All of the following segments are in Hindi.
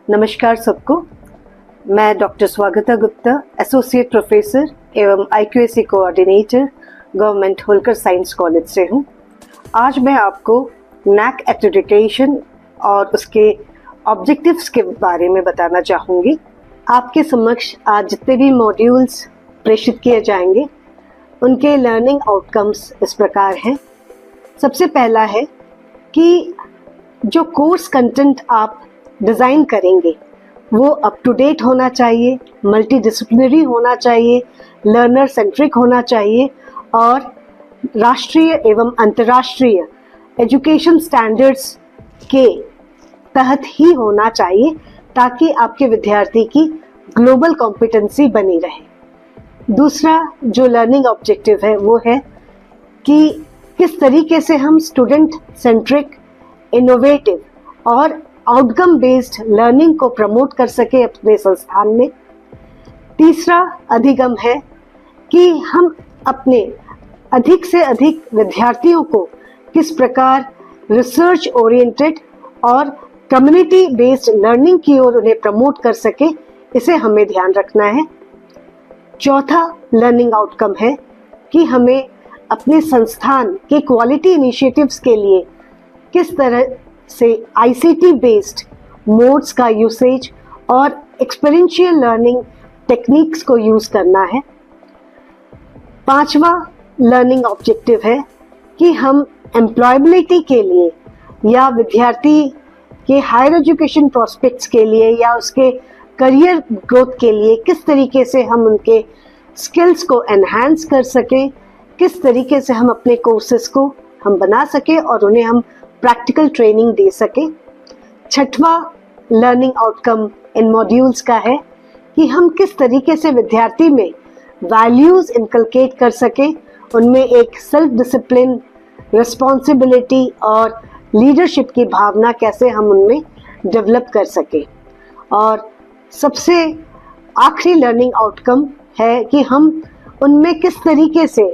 नमस्कार सबको। मैं डॉक्टर स्वागता गुप्ता, एसोसिएट प्रोफेसर एवं IQAC coordinator, government Holkar science college से हूँ। आज मैं आपको NAAC एक्रेडिटेशन और उसके ऑब्जेक्टिव्स के बारे में बताना चाहूँगी। आपके समक्ष आज जितने भी मॉड्यूल्स प्रेषित किए जाएंगे उनके लर्निंग आउटकम्स इस प्रकार हैं। सबसे पहला है कि जो कोर्स कंटेंट आप डिज़ाइन करेंगे वो अप टू डेट होना चाहिए, मल्टीडिसिप्लिनरी होना चाहिए, लर्नर सेंट्रिक होना चाहिए और राष्ट्रीय एवं अंतर्राष्ट्रीय एजुकेशन स्टैंडर्ड्स के तहत ही होना चाहिए ताकि आपके विद्यार्थी की ग्लोबल कॉम्पिटेंसी बनी रहे। दूसरा जो लर्निंग ऑब्जेक्टिव है वो है कि किस तरीके से हम स्टूडेंट सेंट्रिक, इनोवेटिव और आउटकम बेस्ड लर्निंग को प्रमोट कर सके अपने संस्थान में। तीसरा अधिगम है कि हम अपने अधिक से अधिक विद्यार्थियों को किस प्रकार रिसर्च ओरिएंटेड और कम्युनिटी बेस्ड लर्निंग की ओर उन्हें प्रमोट कर सके, इसे हमें ध्यान रखना है। चौथा लर्निंग आउटकम है कि हमें अपने संस्थान के क्वालिटी इनिशिएटिव्स के लिए किस तरह से ICT बेस्ड मोड्स का यूसेज और एक्सपेरिएंशियल लर्निंग टेक्निक्स को यूज करना है। पांचवा लर्निंग ऑब्जेक्टिव है कि हम एम्प्लॉयबिलिटी के लिए या विद्यार्थी के हायर एजुकेशन प्रोस्पेक्ट्स के लिए या उसके करियर ग्रोथ के लिए किस तरीके से हम उनके स्किल्स को एनहांस कर सकें, किस तरीके से हम अपने कोर्सेज को हम बना सकें और उन्हें हम प्रैक्टिकल ट्रेनिंग दे सके। छठवां लर्निंग आउटकम इन मॉड्यूल्स का है कि हम किस तरीके से विद्यार्थी में वैल्यूज इनकलकेट कर सके, उनमें एक सेल्फ डिसिप्लिन, रिस्पॉन्सिबिलिटी और लीडरशिप की भावना कैसे हम उनमें डेवलप कर सके। और सबसे आखिरी लर्निंग आउटकम है कि हम उनमें किस तरीके से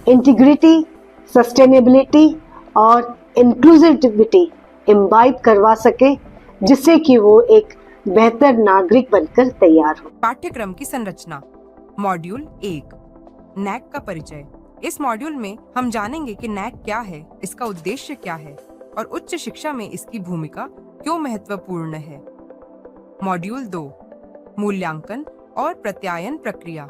इंटीग्रिटी, सस्टेनेबिलिटी और इंक्लूसिविटी इम्बाइब करवा सके, जिससे कि वो एक बेहतर नागरिक बनकर तैयार हो। पाठ्यक्रम की संरचना। मॉड्यूल 1, NAAC का परिचय। इस मॉड्यूल में हम जानेंगे कि NAAC क्या है, इसका उद्देश्य क्या है और उच्च शिक्षा में इसकी भूमिका क्यों महत्वपूर्ण है। मॉड्यूल 2, मूल्यांकन और प्रत्यायन प्रक्रिया।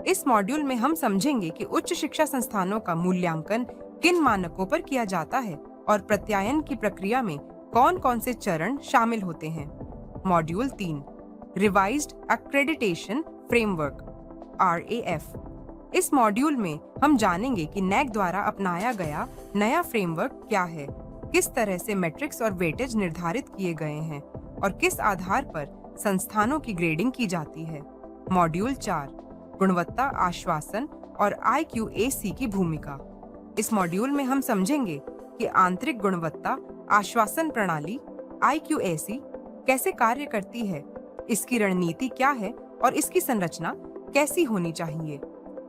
इस मॉड्यूल में हम समझेंगे कि उच्च शिक्षा संस्थानों का मूल्यांकन किन मानकों पर किया जाता है और प्रत्यायन की प्रक्रिया में कौन कौन से चरण शामिल होते हैं। Module 3, revised accreditation framework RAF। इस मॉड्यूल में हम जानेंगे कि NAAC द्वारा अपनाया गया नया फ्रेमवर्क क्या है, किस तरह से मैट्रिक्स और वेटेज निर्धारित किए गए हैं और किस आधार पर संस्थानों की ग्रेडिंग की जाती है। मॉड्यूल 4, गुणवत्ता आश्वासन और IQAC की भूमिका। इस मॉड्यूल में हम समझेंगे कि आंतरिक गुणवत्ता आश्वासन प्रणाली IQAC कैसे कार्य करती है, इसकी रणनीति क्या है और इसकी संरचना कैसी होनी चाहिए।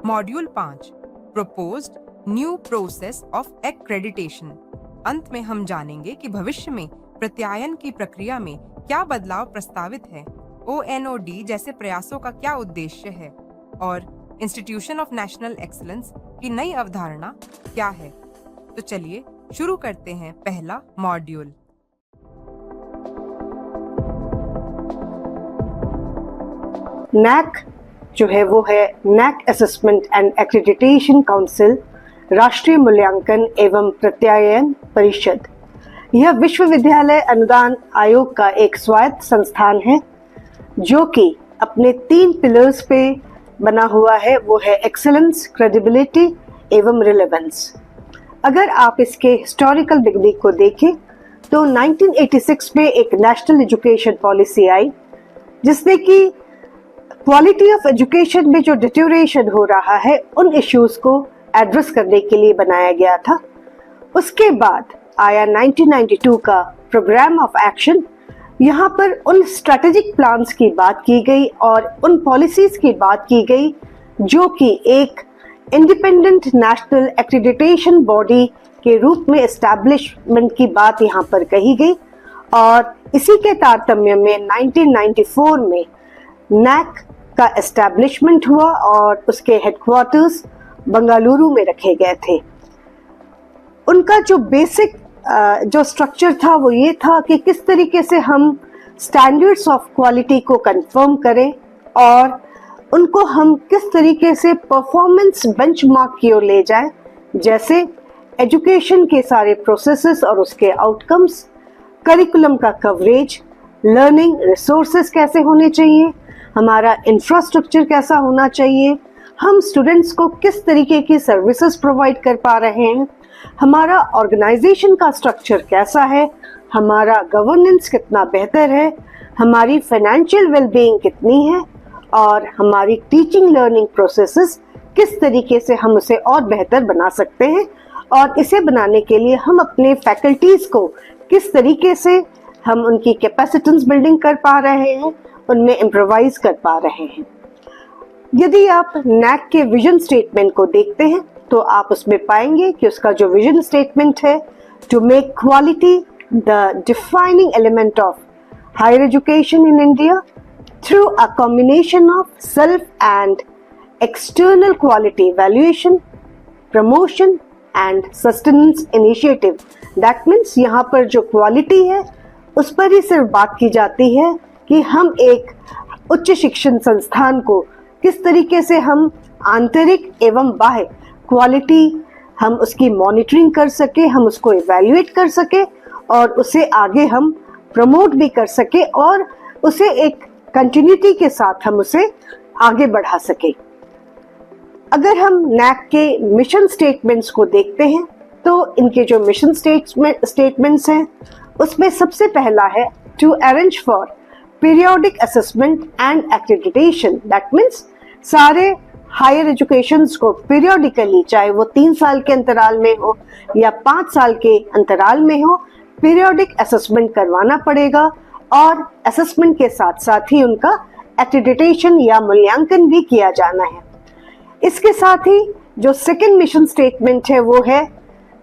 Module 5, proposed new process of accreditation. अंत में हम जानेंगे कि भविष्य में प्रत्यायन की प्रक्रिया में क्या बदलाव प्रस्तावित है, ONOD जैसे प्रयासों का क्या उद्देश्य है और इंस्टीट्यूशन ऑफ नेशनल एक्सीलेंस की नई अवधारणा क्या है। तो चलिए शुरू करते हैं पहला मॉड्यूल। NAAC जो है वो है NAAC assessment and accreditation council, राष्ट्रीय मूल्यांकन एवं प्रत्यायन परिषद। यह विश्वविद्यालय अनुदान आयोग का एक स्वायत्त संस्थान है जो कि अपने 3 पिलर्स पे बना हुआ है। वो है एक्सीलेंस, क्रेडिबिलिटी एवं रिलेवेंस। अगर आप इसके हिस्टोरिकल बिगनिंग को देखें तो 1986 में एक नेशनल एजुकेशन पॉलिसी आई जिसने कि क्वालिटी ऑफ एजुकेशन में जो डिटेरियोरेशन हो रहा है उन इश्यूज को एड्रेस करने के लिए बनाया गया था। उसके बाद आया 1992 का प्रोग्राम ऑफ एक्शन। यहाँ पर उन स्ट्रेटेजिक प्लान्स की बात की गई और उन पॉलिसीज की बात की गई जो कि एक इंडिपेंडेंट नेशनल एक्रेडिटेशन बॉडी के रूप में एस्टैब्लिशमेंट की बात यहाँ पर कही गई और इसी के तारतम्य में 1994 में नैक का एस्टैब्लिशमेंट हुआ और उसके हेडक्वार्टर्स बंगलुरु में रखे गए थे। उनका जो बेसिक जो स्ट्रक्चर था वो ये था कि किस तरीके से हम स्टैंडर्ड्स ऑफ क्वालिटी को कंफर्म करें और उनको हम किस तरीके से परफॉर्मेंस बेंचमार्क की ओर ले जाएं, जैसे एजुकेशन के सारे प्रोसेसेस और उसके आउटकम्स, करिकुलम का कवरेज, लर्निंग रिसोर्सेस कैसे होने चाहिए, हमारा इंफ्रास्ट्रक्चर कैसा होना चाहिए, हम स्टूडेंट्स को किस तरीके की सर्विसेज प्रोवाइड कर पा रहे हैं, हमारा ऑर्गेनाइजेशन का स्ट्रक्चर कैसा है, हमारा गवर्नेंस कितना बेहतर है, हमारी फाइनेंशियल वेलबीइंग कितनी है और हमारी टीचिंग लर्निंग प्रोसेसेस किस तरीके से हम उसे और बेहतर बना सकते हैं और इसे बनाने के लिए हम अपने फैकल्टीज को किस तरीके से हम उनकी कैपेसिटेंस बिल्डिंग कर पा रहे हैं, उनमें इम्प्रोवाइज कर पा रहे हैं। यदि आप नैक के विजन स्टेटमेंट को देखते हैं तो आप उसमें पाएंगे कि उसका जो विजन स्टेटमेंट है, to make quality the defining element of higher education in India through a combination of self and external quality evaluation, promotion and sustenance initiative. That means यहाँ पर जो क्वालिटी है उस पर ही सिर्फ बात की जाती है कि हम एक उच्च शिक्षण संस्थान को किस तरीके से हम आंतरिक एवं बाह्य क्वालिटी हम उसकी मॉनिटरिंग कर सके, हम उसको इवैल्यूएट कर सके और उसे आगे हम प्रमोट भी कर सके और उसे एक कंटिन्यूटी के साथ हम उसे आगे बढ़ा सके। अगर हम नैक के मिशन स्टेटमेंट्स को देखते हैं तो इनके जो मिशन स्टेटमेंट्स हैं उसमें सबसे पहला है to arrange for periodic assessment and accreditation. That means सारे हायर एजुकेशंस को पीरियोडिकली, चाहे वो 3 साल के अंतराल में हो या 5 साल के अंतराल में हो, पीरियोडिक असेसमेंट करवाना पड़ेगा और असेसमेंट के साथ साथ ही उनका एक्रेडिटेशन या मूल्यांकन भी किया जाना है। इसके साथ ही जो सेकंड मिशन स्टेटमेंट है वो है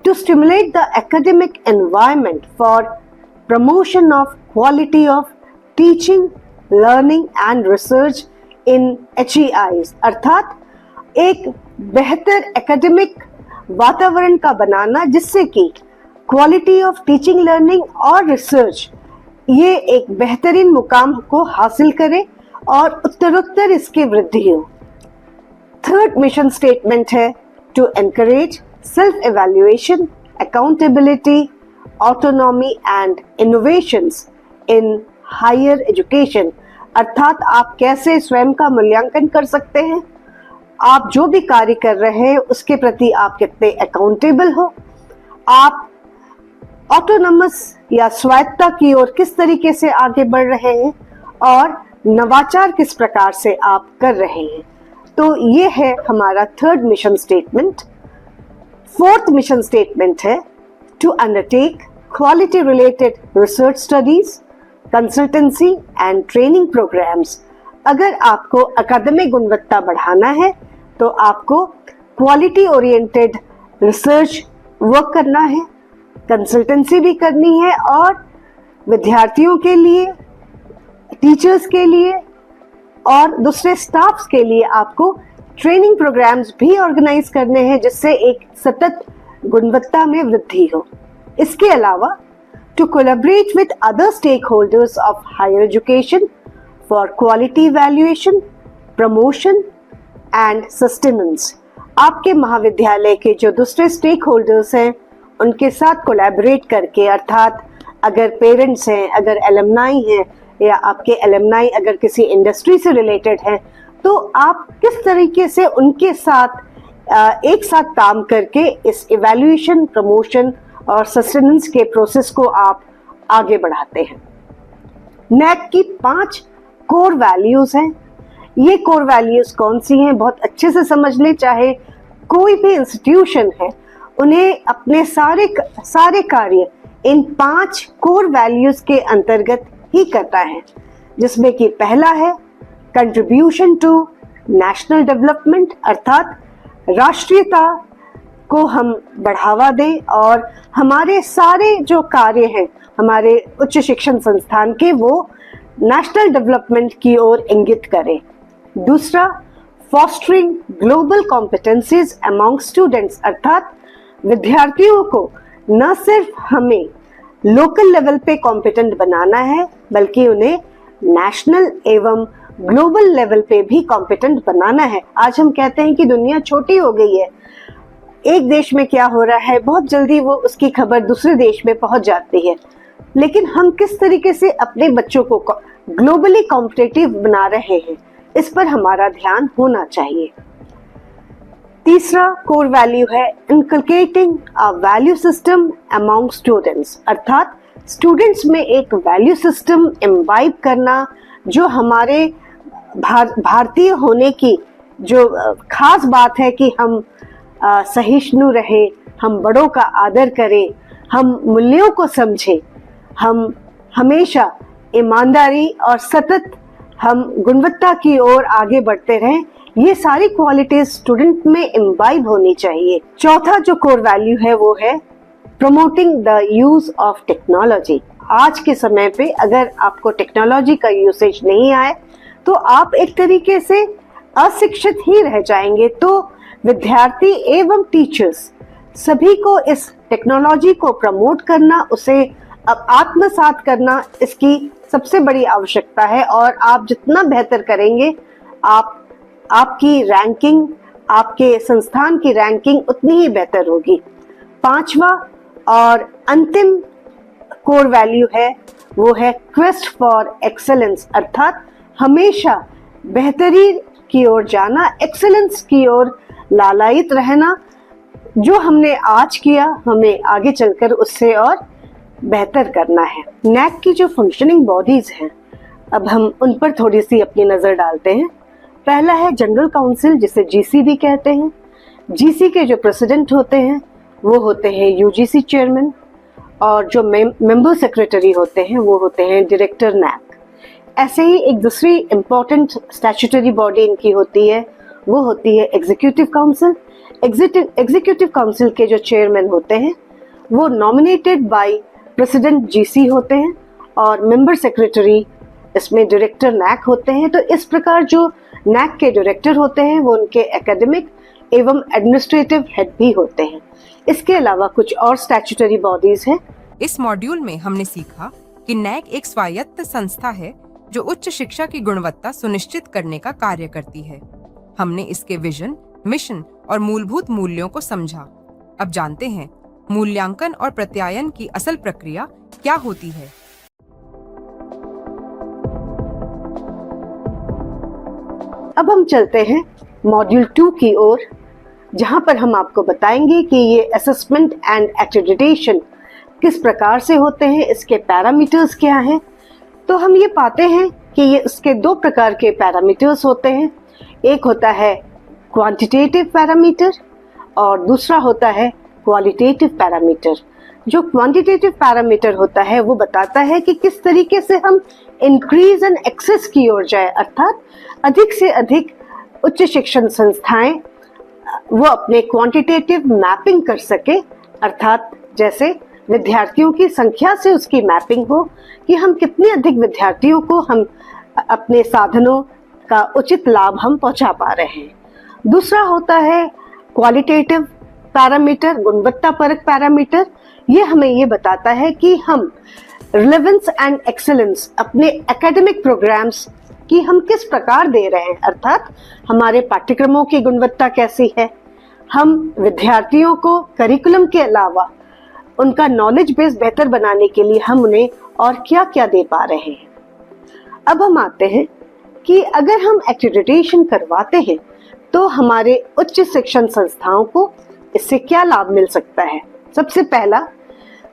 to stimulate the academic environment for promotion of quality of teaching, learning and research in HEIs, अर्थात एक बेहतर एकेडमिक वातावरण का बनाना जिससे कि क्वालिटी ऑफ टीचिंग, लर्निंग और रिसर्च ये एक बेहतरीन मुकाम को हासिल करे और उत्तरोत्तर इसकी वृद्धि हो। थर्ड मिशन स्टेटमेंट है to encourage self evaluation, accountability, autonomy and innovations in higher education, अर्थात आप कैसे स्वयं का मूल्यांकन कर सकते हैं, आप जो भी कार्य कर रहे हैं उसके प्रति आप कितने अकाउंटेबल हो, आप ऑटोनमस या स्वायत्ता की ओर किस तरीके से आगे बढ़ रहे हैं और नवाचार किस प्रकार से आप कर रहे हैं। तो ये है हमारा third mission statement. Fourth mission statement है to undertake quality related research studies, consultancy and training programs. अगर आपको अकादमिक गुणवत्ता बढ़ाना है तो आपको क्वालिटी ओरिएंटेड रिसर्च वर्क करना है, कंसल्टेंसी भी करनी है और विद्यार्थियों के लिए, टीचर्स के लिए और दूसरे स्टाफ्स के लिए आपको ट्रेनिंग प्रोग्राम्स भी ऑर्गेनाइज करने हैं जिससे एक सतत गुणवत्ता में वृद्धि हो। इसके अलावा to collaborate with other stakeholders of higher education for quality evaluation, promotion and sustenance. आपके महाविद्यालय के जो दूसरे स्टेक होल्डर्स हैं उनके साथ कोलैबोरेट करके, अर्थात अगर पेरेंट्स हैं, अगर एलुमनाई हैं या आपके एलुमनाई अगर किसी इंडस्ट्री से रिलेटेड हैं, तो आप किस तरीके से उनके साथ एक साथ काम करके इस इवैल्यूएशन, प्रमोशन और सस्टेनेंस के प्रोसेस को आप आगे बढ़ाते हैं। नैक की 5 कोर वैल्यूज हैं। ये कोर वैल्यूज कौन सी हैं बहुत अच्छे से समझ लें। चाहे कोई भी इंस्टीट्यूशन है उन्हें अपने सारे कार्य इन 5 कोर वैल्यूज के अंतर्गत ही करता है, जिसमें कि पहला है कंट्रीब्यूशन टू नेशनल डेवलपमेंट, अर्थात राष्ट्रीयता को हम बढ़ावा दें और हमारे सारे जो कार्य हैं, हमारे उच्च शिक्षण संस्थान के वो नेशनल डेवलपमेंट की ओर इंगित करें। दूसरा, fostering global competencies among students, अर्थात विद्यार्थियों को न सिर्फ हमें लोकल लेवल पे कॉम्पिटेंट बनाना है, बल्कि उन्हें नेशनल एवं ग्लोबल लेवल पे भी कॉम्पिटेंट बनाना है। आज हम कहते हैं कि दुनिया छोटी हो गई है, एक देश में क्या हो रहा है बहुत जल्दी वो उसकी खबर दूसरे देश में पहुंच जाती है, लेकिन हम किस तरीके से अपने बच्चों को ग्लोबली कॉम्पिटिटिव बना रहे हैं, इस पर हमारा ध्यान होना चाहिए। तीसरा कोर वैल्यू है inculcating a value system among students, अर्थात स्टूडेंट्स में एक वैल्यू सिस्टम इम्बाइब करना, जो हमारे भारतीय होने की जो खास बात है कि हम सहिष्णु रहे, हम बड़ों का आदर करें, हम मूल्यों को समझें, हम हमेशा ईमानदारी और सतत हम गुणवत्ता की ओर आगे बढ़ते रहें, ये सारी क्वालिटीज स्टूडेंट में इम्बाइब होनी चाहिए। चौथा जो कोर वैल्यू है वो है promoting the use of technology. आज के समय पे अगर आपको टेक्नोलॉजी का यूसेज नहीं आए तो आप एक तरीके से अशिक्षित ही रह जाएंगे। तो विद्यार्थी एवं टीचर्स सभी को इस टेक्नोलॉजी को प्रमोट करना, उसे अब आत्मसात करना, इसकी सबसे बड़ी आवश्यकता है। और आप जितना बेहतर करेंगे, आपकी रैंकिंग, आपके संस्थान की रैंकिंग उतनी ही बेहतर होगी। पांचवा और अंतिम कोर वैल्यू है वो है क्वेस्ट फॉर एक्सेलेंस, अर्थात हमेशा बेहतरी की ओर जाना, एक्सेलेंस की ओर लालायित रहना। जो हमने आज किया हमें आगे चलकर उससे और बेहतर करना है। नैक की जो फंक्शनिंग बॉडीज हैं, अब हम उन पर थोड़ी सी अपनी नजर डालते हैं। पहला है जनरल काउंसिल, जिसे जीसी भी कहते हैं। जीसी के जो प्रेसिडेंट होते हैं वो होते हैं यूजीसी चेयरमैन, और जो मेंबर सेक्रेटरी होते हैं वो होते हैं डायरेक्टर नैक। ऐसे ही एक दूसरी इम्पोर्टेंट स्टैट्यूटरी बॉडी इनकी होती है, वो होती है एग्जीक्यूटिव काउंसिल। एग्जीक्यूटिव काउंसिल के जो चेयरमैन होते हैं वो नॉमिनेटेड बाय प्रेसिडेंट जीसी होते हैं, और मेंबर सेक्रेटरी इसमें डायरेक्टर नैक होते हैं। तो इस प्रकार जो नैक के डायरेक्टर होते हैं वो उनके एकेडमिक एवं एडमिनिस्ट्रेटिव हेड भी होते हैं। इसके अलावा कुछ और स्टैट्यूटरी बॉडीज हैं। इस मॉड्यूल में हमने सीखा कि नैक एक स्वायत्त संस्था है जो उच्च शिक्षा की गुणवत्ता सुनिश्चित करने का कार्य करती है। हमने इसके विजन, मिशन और मूलभूत मूल्यों को समझा। अब जानते हैं मूल्यांकन और प्रत्यायन की असल प्रक्रिया क्या होती है। अब हम चलते हैं मॉड्यूल 2 की ओर, जहां पर हम आपको बताएंगे कि ये असेसमेंट एंड एक्रेडिटेशन किस प्रकार से होते हैं, इसके पैरामीटर्स क्या हैं। तो हम ये पाते हैं कि ये इसके दो प्रकार के पैरामीटर्स होते हैं। एक होता है क्वांटिटेटिव पैरामीटर और दूसरा होता है क्वालिटेटिव पैरामीटर। जो क्वांटिटेटिव पैरामीटर होता है वो बताता है कि किस तरीके से हम इंक्रीज एंड एक्सेस की ओर जाए, अर्थात अधिक से अधिक उच्च शिक्षण संस्थाएं वो अपने क्वांटिटेटिव मैपिंग कर सके, अर्थात जैसे विद्यार्थियों की संख्या से उसकी मैपिंग हो कि हम कितने अधिक विद्यार्थियों को हम अपने साधनों का उचित लाभ हम पहुंचा पा रहे हैं। दूसरा होता है क्वालिटेटिव पैरामीटर, गुणवत्ता परक पैरामीटर। ये हमें ये बताता है कि हम रिलेवेंस एंड एक्सेलेंस अपने एकेडमिक प्रोग्राम्स की हम किस प्रकार दे रहे हैं, अर्थात हमारे पाठ्यक्रमों की गुणवत्ता कैसी है, हम विद्यार्थियों को करिकुलम के अलावा उनका नॉलेज बेस बेहतर बनाने के लिए हम उन्हें और क्या क्या दे पा रहे हैं। अब हम आते हैं कि अगर हम एक्रेडिटेशन करवाते हैं तो हमारे उच्च शिक्षण संस्थाओं को इससे क्या लाभ मिल सकता है। सबसे पहला,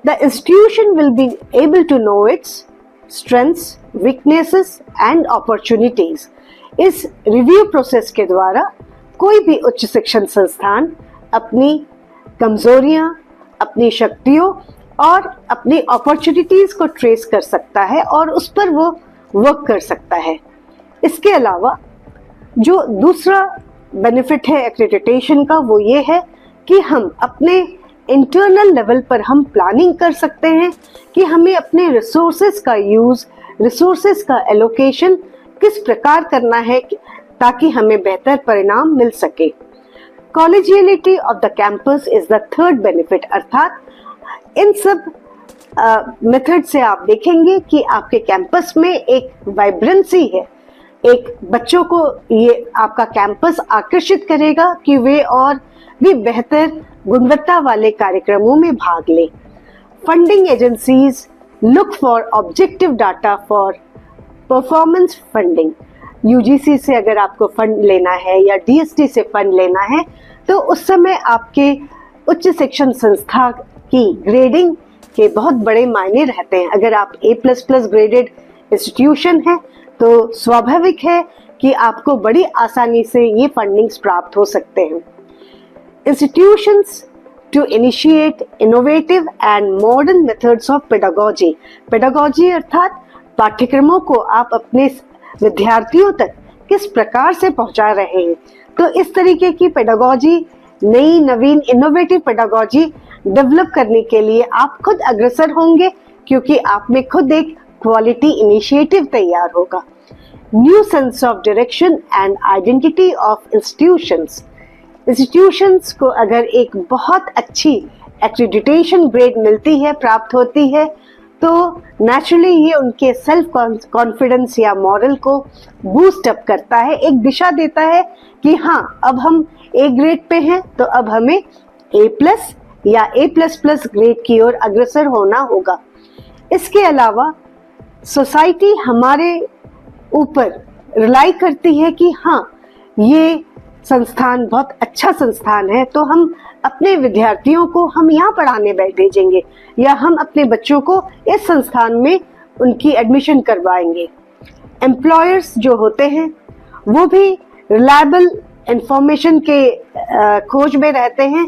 the institution will be able to know its strengths, weaknesses and opportunities. इस रिव्यू प्रोसेस के द्वारा कोई भी उच्च शिक्षण संस्थान अपनी कमजोरियां, अपनी शक्तियों और अपनी अपॉर्चुनिटीज को ट्रेस कर सकता है और उस पर वो वर्क कर सकता है। इसके अलावा जो दूसरा बेनिफिट है एक्रेडिटेशन का वो ये है कि हम अपने इंटरनल लेवल पर हम प्लानिंग कर सकते हैं कि हमें अपने रिसोर्सेज का यूज, रिसोर्सेज का एलोकेशन किस प्रकार करना है ताकि हमें बेहतर परिणाम मिल सके। Collegiality of the campus is the third benefit, अर्थात इन सब मेथड से आप देखेंगे कि आपके कैंपस में एक वाइब्रेंसी है, एक बच्चों को ये आपका कैंपस आकर्षित करेगा कि वे और भी बेहतर गुणवत्ता वाले कार्यक्रमों में भाग लें। Funding agencies look for objective data for performance funding. UGC से अगर आपको फंड लेना है या डीएसटी से फंड लेना है तो उस समय आपके उच्च शिक्षण संस्था की ग्रेडिंग के बहुत बड़े मायने रहते हैं। अगर आप A++ ग्रेडेड इंस्टीट्यूशन है तो स्वाभाविक है कि आपको बड़ी आसानी से ये फंडिंग्स प्राप्त हो सकते हैं। Institutions to initiate innovative and modern methods of pedagogy. Pedagogy अर्थात पाठ्यक्रमों को आप अपने विद्यार्थियों तक किस प्रकार से पहुंचा रहे हैं। तो इस तरीके की पेडागोजी, नई नवीन इनोवेटिव पेडागोजी डेवलप करने के लिए आप खुद अग्रसर होंगे, क्योंकि आप में खुद एक क्वालिटी इनिशिएटिव तैयार होगा। New sense of direction and identity of institutions. Institutions को अगर एक बहुत अच्छी एक्रेडिटेशन ग्रेड मिलती है, प्राप्त होती है, तो नेचुरली ये उनके सेल्फ कॉन्फिडेंस या मॉरल को बूस्ट अप करता है, एक दिशा देता है कि हाँ, अब हम A ग्रेड पे हैं तो अब हमें A+ या A++ ग्रेड की ओर अग्रसर होना होगा। इसके अलावा सोसाइटी हमारे ऊपर रिलाई करती है कि हाँ, ये संस्थान बहुत अच्छा संस्थान है, तो हम अपने विद्यार्थियों को हम यहाँ पढ़ाने भेजेंगे या हम अपने बच्चों को इस संस्थान में उनकी एडमिशन करवाएंगे। एम्प्लॉयर्स जो होते हैं वो भी रिलायबल इंफॉर्मेशन के खोज में रहते हैं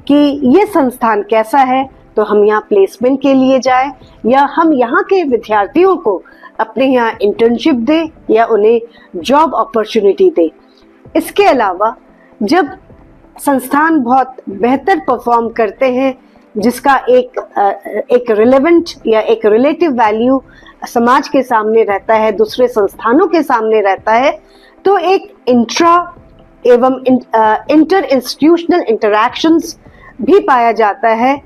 कि ये संस्थान कैसा है, तो हम यहाँ प्लेसमेंट के लिए जाएं या हम यहाँ के विद्यार्थियों को अपने यहाँ इंटर्नशिप दें या उन्हें जॉब अपॉर्चुनिटी दें। इसके अलावा जब संस्थान बहुत बेहतर परफॉर्म करते हैं, जिसका एक रिलेवेंट या एक रिलेटिव वैल्यू समाज के सामने रहता है, दूसरे संस्थानों के सामने रहता है, तो एक इंट्रा एवं इंटर इंस्टीट्यूशनल इंटरैक्शंस भी पाया जाता है,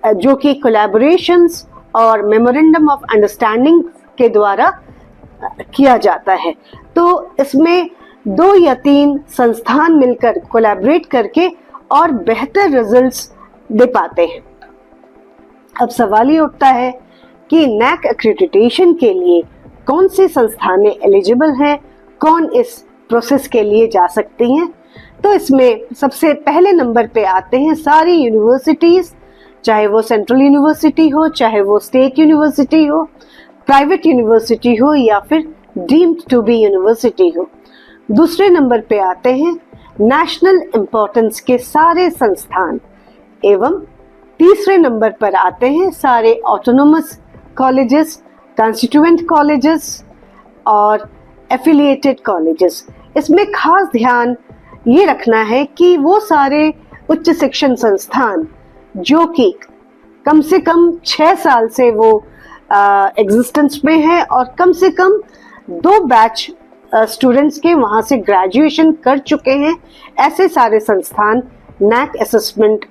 जो कि कोलैबोरेशंस और मेमोरेंडम ऑफ अंडरस्टैंडिंग के द्वारा किया जाता है। तो इसमें 2 या 3 संस्थान मिलकर कोलैबोरेट करके और बेहतर रिजल्ट्स दे पाते हैं। अब सवाल ये उठता है कि NAAC एक्रेडिटेशन के लिए कौन सी संस्थानें एलिजिबल हैं, कौन इस प्रोसेस के लिए जा सकती हैं। तो इसमें सबसे पहले नंबर पे आते हैं सारी यूनिवर्सिटीज, चाहे वो सेंट्रल यूनिवर्सिटी हो, चाहे वो स्टेट यूनिवर्सिटी हो, प्राइवेट यूनिवर्सिटी हो या फिर डीम्ड टू बी यूनिवर्सिटी हो। दूसरे नंबर पे आते हैं नेशनल इम्पोर्टेंस के सारे संस्थान, एवं तीसरे नंबर पर आते हैं सारे ऑटोनोमस कॉलेजेस, कंस्टिट्यूएंट कॉलेजेस और एफिलिएटेड कॉलेजेस। इसमें खास ध्यान ये रखना है कि वो सारे उच्च शिक्षण संस्थान जो कि कम से कम 6 साल से वो एग्जिस्टेंस में है और कम से कम 2 बैच स्टूडेंट्स के वहाँ से ग्रेजुएशन कर चुके हैं, ऐसे सारे संस्थान NAAC असेसमेंट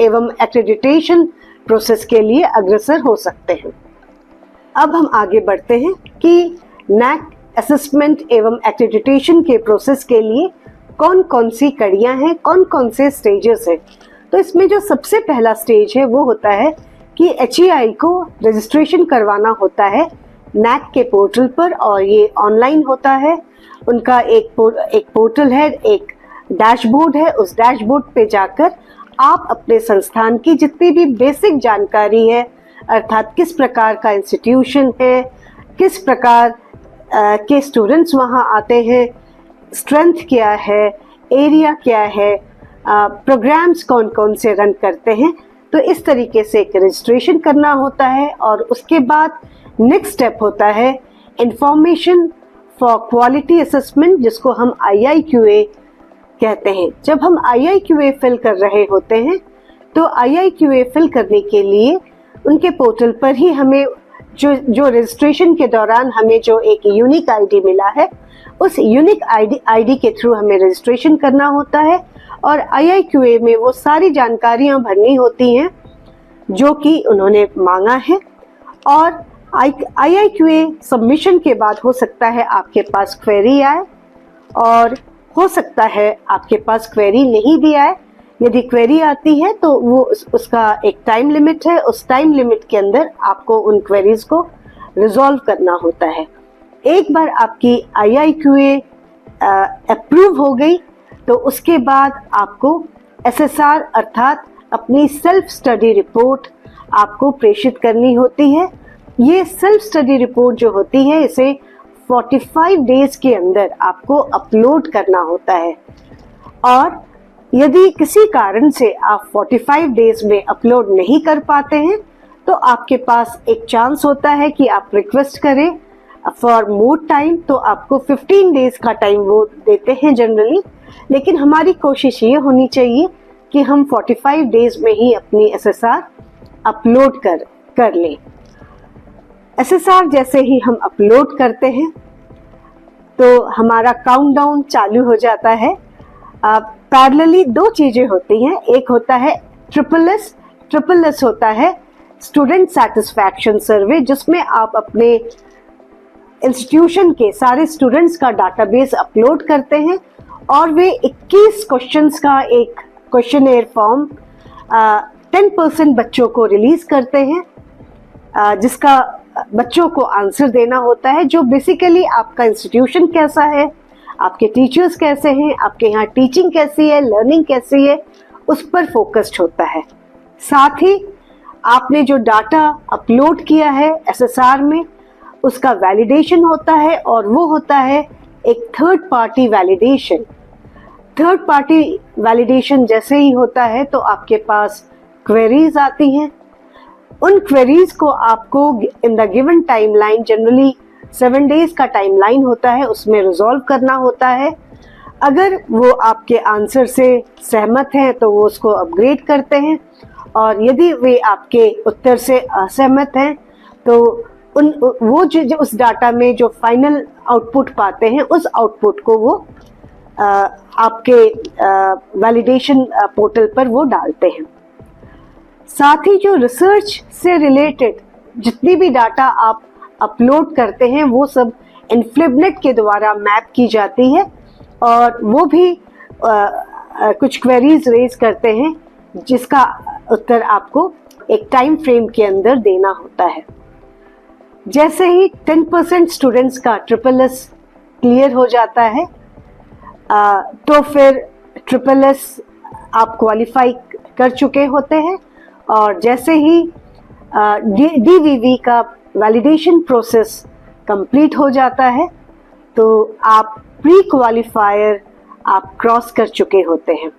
एवं एक्रेडिटेशन प्रोसेस के लिए अग्रसर हो सकते हैं। अब हम आगे बढ़ते हैं कि NAAC असेसमेंट एवं एक्रेडिटेशन के प्रोसेस के लिए कौन कौन सी कड़ियां हैं, कौन कौन से स्टेजेस हैं। तो इसमें जो सबसे पहला स्टेज है वो होता है कि HEI को रजिस्ट्रेशन करवाना होता है NAAC के पोर्टल पर, और ये ऑनलाइन होता है। उनका एक पोर्टल है, एक डैशबोर्ड है, उस डैशबोर्ड पे जाकर आप अपने संस्थान की जितनी भी बेसिक जानकारी है, अर्थात किस प्रकार का इंस्टीट्यूशन है, किस प्रकार के स्टूडेंट्स वहाँ आते हैं, स्ट्रेंथ क्या है, एरिया क्या है, प्रोग्राम्स कौन कौन से रन करते हैं, तो इस तरीके से एक रजिस्ट्रेशन करना होता है। और उसके बाद नेक्स्ट स्टेप होता है इंफॉर्मेशन फॉर क्वालिटी असेसमेंट, जिसको हम IIQA कहते हैं। जब हम IIQA फिल कर रहे होते हैं तो IIQA फिल करने के लिए उनके पोर्टल पर ही हमें जो रजिस्ट्रेशन के दौरान हमें जो एक यूनिक आईडी मिला है, उस यूनिक आईडी के थ्रू हमें रजिस्ट्रेशन करना होता है और IIQA में वो सारी जानकारियां भरनी होती हैं जो कि उन्होंने मांगा है। और IIQA सबमिशन के बाद हो सकता है आपके पास क्वेरी आए और हो सकता है आपके पास क्वेरी नहीं भी आए। यदि क्वेरी आती है तो वो उसका एक टाइम लिमिट है, उस टाइम लिमिट के अंदर आपको उन क्वेरीज को रिजॉल्व करना होता है। एक बार आपकी IIQA अप्रूव हो गई तो उसके बाद आपको SSR अर्थात अपनी सेल्फ स्टडी रिपोर्ट आपको प्रेषित करनी होती है। ये सेल्फ स्टडी रिपोर्ट जो होती है इसे 45 डेज के अंदर आपको अपलोड करना होता है और यदि किसी कारण से आप 45 डेज में अपलोड नहीं कर पाते हैं तो आपके पास एक चांस होता है कि आप रिक्वेस्ट करें फॉर मोर टाइम, तो आपको 15 डेज का टाइम वो देते हैं जनरली, लेकिन हमारी कोशिश ये होनी चाहिए कि हम 45 डेज में ही अपनी SSR अपलोड कर लें। SSR जैसे ही हम अपलोड करते हैं तो हमारा काउंटडाउन चालू हो जाता है। पैरेलली दो चीजें होती हैं, एक होता है ट्रिपल एस होता है स्टूडेंट सेटिस्फैक्शन सर्वे, जिसमें आप अपने इंस्टीट्यूशन के सारे स्टूडेंट्स का डाटाबेस अपलोड करते हैं और वे 21 क्वेश्चंस का एक क्वेश्चनेयर फॉर्म 10% बच्चों को रिलीज करते हैं, जिसका बच्चों को आंसर देना होता है, जो बेसिकली आपका इंस्टीट्यूशन कैसा है, आपके टीचर्स कैसे हैं, आपके यहाँ टीचिंग कैसी है, लर्निंग कैसी है, उस पर फोकस्ड होता है। साथ ही आपने जो डाटा अपलोड किया है SSR में उसका वैलिडेशन होता है और वो होता है एक third party validation. Third party validation जैसे ही होता है तो आपके पास क्वेरीज आती हैं। उन क्वेरीज को आपको in the given timeline, generally 7 days का टाइमलाइन होता है, उसमें रिजॉल्व करना होता है। अगर वो आपके आंसर से सहमत हैं तो वो उसको अपग्रेड करते हैं और यदि वे आपके उत्तर से असहमत हैं तो वो जो उस डाटा में जो फाइनल आउटपुट पाते हैं उस आउटपुट को वो आपके वैलिडेशन पोर्टल पर वो डालते हैं। साथ ही जो रिसर्च से रिलेटेड जितनी भी डाटा आप अपलोड करते हैं वो सब इन्फ्लिबनेट के द्वारा मैप की जाती है और वो भी कुछ क्वेरीज रेज करते हैं जिसका उत्तर आपको एक टाइम फ्रेम के अंदर देना होता है। जैसे ही 10% स्टूडेंट्स का SSS क्लियर हो जाता है तो फिर SSS आप क्वालिफाई कर चुके होते हैं और जैसे ही DVV का वैलिडेशन प्रोसेस कंप्लीट हो जाता है तो आप प्री क्वालिफायर आप क्रॉस कर चुके होते हैं।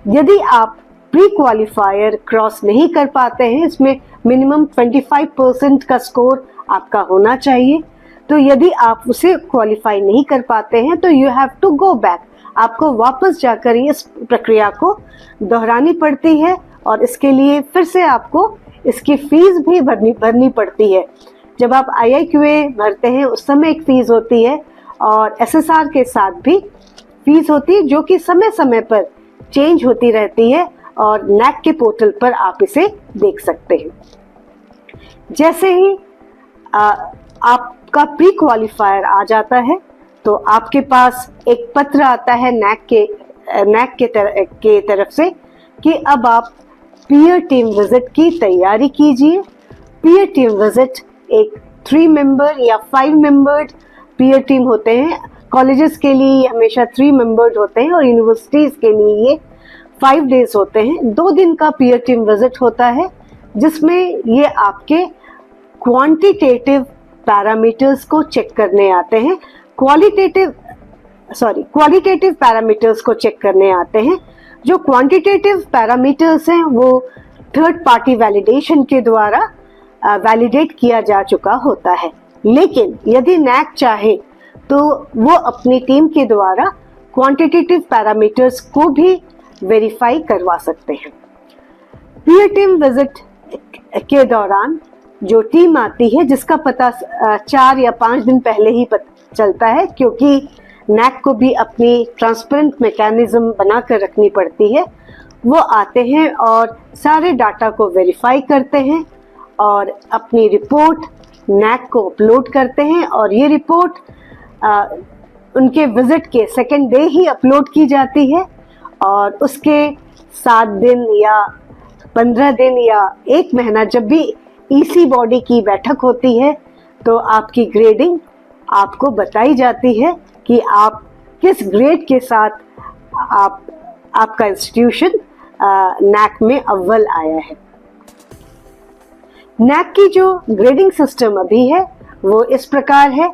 यदि आप प्री क्वालिफायर क्रॉस नहीं कर पाते हैं, इसमें मिनिमम 25% का स्कोर आपका होना चाहिए, तो यदि आप उसे क्वालिफाई नहीं कर पाते हैं तो you have to go back, आपको वापस जाकर इस प्रक्रिया को दोहरानी पड़ती है और इसके लिए फिर से आपको इसकी फीस भी भरनी पड़ती है। जब आप IIQA भरते हैं उस समय एक फीस होती है और SSR के साथ भी फीस होती है जो कि समय समय पर चेंज होती रहती है और NAAC के पोर्टल पर आप इसे देख सकते हैं। जैसे ही आपका प्री क्वालिफायर आ जाता है तो आपके पास एक पत्र आता है NAAC के तरफ से कि अब आप पीयर टीम विजिट की तैयारी कीजिए। पीयर टीम विजिट एक 3 मेंबर या 5 मेंबर्ड पीयर टीम होते हैं। कॉलेजेस के लिए हमेशा 3 मेंबर्ड होते हैं और यूनिवर्सिटीज के लिए ये 5 डेज होते हैं। 2 दिन का पीयर टीम विजिट होता है जिसमें ये आपके क्वांटिटेटिव पैरामीटर्स को चेक करने आते हैं, क्वालिटेटिव पैरामीटर्स को चेक करने आते हैं। जो क्वांटिटेटिव पैरामीटर्स हैं वो थर्ड पार्टी वैलिडेशन के द्वारा वैलिडेट किया जा चुका होता है, लेकिन यदि NAAC चाहे तो वो अपनी टीम के द्वारा क्वांटिटेटिव पैरामीटर्स को भी वेरीफाई करवा सकते हैं। पीयर टीम विजिट के दौरान जो टीम आती है जिसका पता 4 या 5 दिन पहले ही पता चलता है, क्योंकि नैक को भी अपनी ट्रांसपेरेंट मैकेनिज्म बनाकर रखनी पड़ती है, वो आते हैं और सारे डाटा को वेरीफाई करते हैं और अपनी रिपोर्ट नैक को अपलोड करते हैं। और ये रिपोर्ट उनके विजिट के सेकेंड डे ही अपलोड की जाती है और उसके 7 दिन या 15 दिन या 1 महीना जब भी ईसी बॉडी की बैठक होती है तो आपकी ग्रेडिंग आपको बताई जाती है कि आप किस ग्रेड के साथ आपका इंस्टीट्यूशन नैक में अव्वल आया है। नैक की जो ग्रेडिंग सिस्टम अभी है वो इस प्रकार है।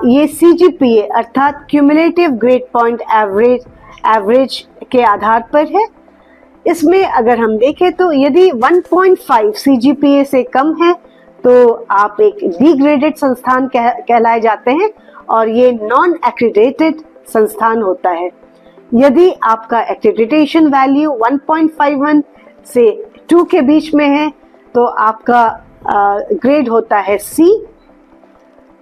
ये CGPA अर्थात क्यूमुलेटिव ग्रेड पॉइंट एवरेज के आधार पर है। इसमें अगर हम देखें तो यदि 1.5 CGPA से कम है तो आप एक डिग्रेडेड संस्थान कहलाए जाते हैं और ये नॉन एक्रेडिटेड संस्थान होता है। यदि आपका एक्रेडिटेशन वैल्यू 1.51 से 2 के बीच में है तो आपका ग्रेड होता है C।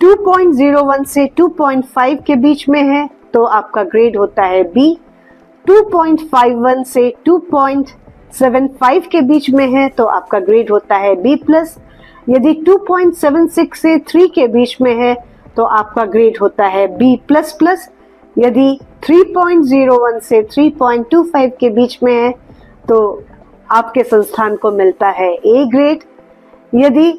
2.01 से 2.5 के बीच में है तो आपका ग्रेड होता है B। 2.51 से 2.75 के बीच में है तो आपका ग्रेड होता है B+। यदि 2.76 से 3 के बीच में है तो आपका ग्रेड होता है B++। यदि 3.01 से 3.25 के बीच में है तो आपके संस्थान को मिलता है A ग्रेड। यदि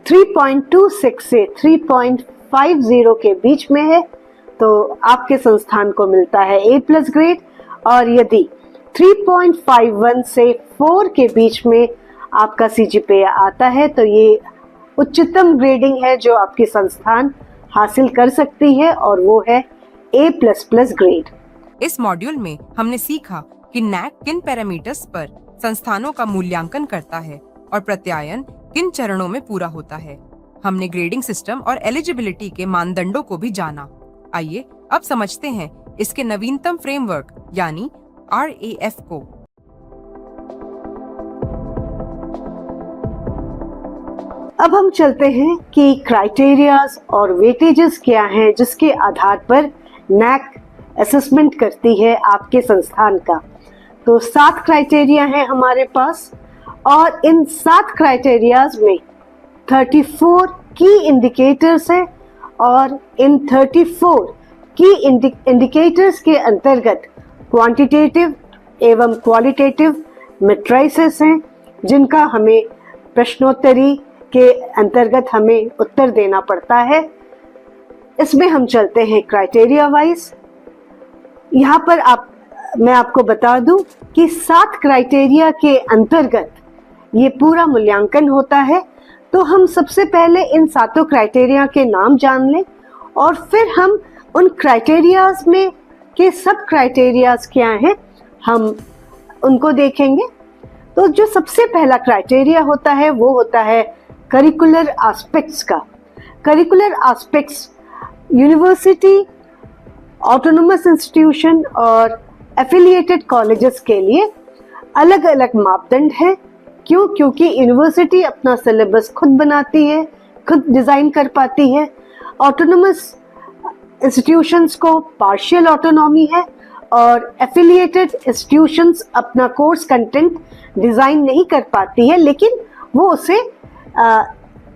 3.26 से 3.50 के बीच में है तो आपके संस्थान को मिलता है A+ ग्रेड। और यदि 3.51 से 4 के बीच में आपका CGPA आता है तो ये उच्चतम ग्रेडिंग है जो आपकी संस्थान हासिल कर सकती है और वो है A++ ग्रेड। इस मॉड्यूल में हमने सीखा कि नैक किन पैरामीटर्स पर संस्थानों का मूल्यांकन करता है और प्रत्यायन किन चरणों में पूरा होता है। हमने ग्रेडिंग सिस्टम और एलिजिबिलिटी के मानदंडों को भी जाना। आइए अब समझते हैं इसके नवीनतम फ्रेमवर्क यानी RAF को। अब हम चलते हैं कि क्राइटेरियाज और वेटेजेस क्या हैं जिसके आधार पर नैक असेसमेंट करती है आपके संस्थान का। तो 7 क्राइटेरिया हैं हमारे पास और इन 7 क्राइटेरियाज में 34 की इंडिकेटर्स हैं और इन 34 की इंडिकेटर्स के अंतर्गत क्वांटिटेटिव एवं क्वालिटेटिव मैट्रिसेस हैं जिनका हमें प्रश्नोत्तरी के अंतर्गत हमें उत्तर देना पड़ता है। इसमें हम चलते हैं क्राइटेरिया वाइज। यहाँ पर मैं आपको बता दूं कि 7 क्राइटेरिया के अंतर्गत ये पूरा मूल्यांकन होता है। तो हम सबसे पहले इन 7 क्राइटेरिया के नाम जान लें और फिर हम उन क्राइटेरियाज में के सब क्राइटेरियाज क्या हैं हम उनको देखेंगे। तो जो सबसे पहला क्राइटेरिया होता है वो होता है करिकुलर एस्पेक्ट्स का। Curricular aspects university, autonomous institution और एफिलिएटेड कॉलेजेस के लिए अलग अलग मापदंड है। क्यों? क्योंकि यूनिवर्सिटी अपना सिलेबस खुद बनाती है, खुद डिजाइन कर पाती है। ऑटोनोमस इंस्टीट्यूशंस को पार्शियल ऑटोनॉमी है और एफिलिएटेड इंस्टीट्यूशंस अपना कोर्स कंटेंट डिजाइन नहीं कर पाती है, लेकिन वो उसे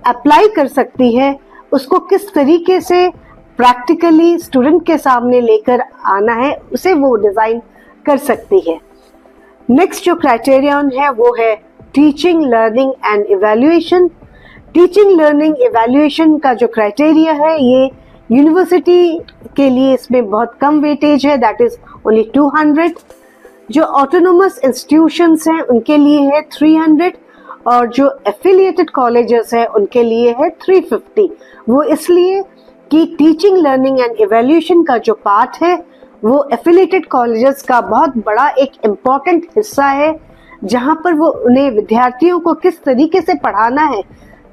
अप्लाई कर सकती है। उसको किस तरीके से प्रैक्टिकली स्टूडेंट के सामने लेकर आना है उसे वो डिजाइन कर सकती है। नेक्स्ट जो क्राइटेरियन है वो है teaching, learning and evaluation. Teaching, learning, evaluation का जो क्राइटेरिया है ये यूनिवर्सिटी के लिए इसमें बहुत कम वेटेज है, दैट इज ओनली 200। जो ऑटोनोमस इंस्टीट्यूशंस हैं उनके लिए है 300 और जो एफिलिएटेड कॉलेजेस हैं उनके लिए है 350। वो इसलिए कि टीचिंग, लर्निंग एंड इवैल्यूएशन का जो पार्ट है वो एफिलिएटेड कॉलेजेस का बहुत बड़ा एक इम्पॉर्टेंट हिस्सा है, जहाँ पर वो उन्हें विद्यार्थियों को किस तरीके से पढ़ाना है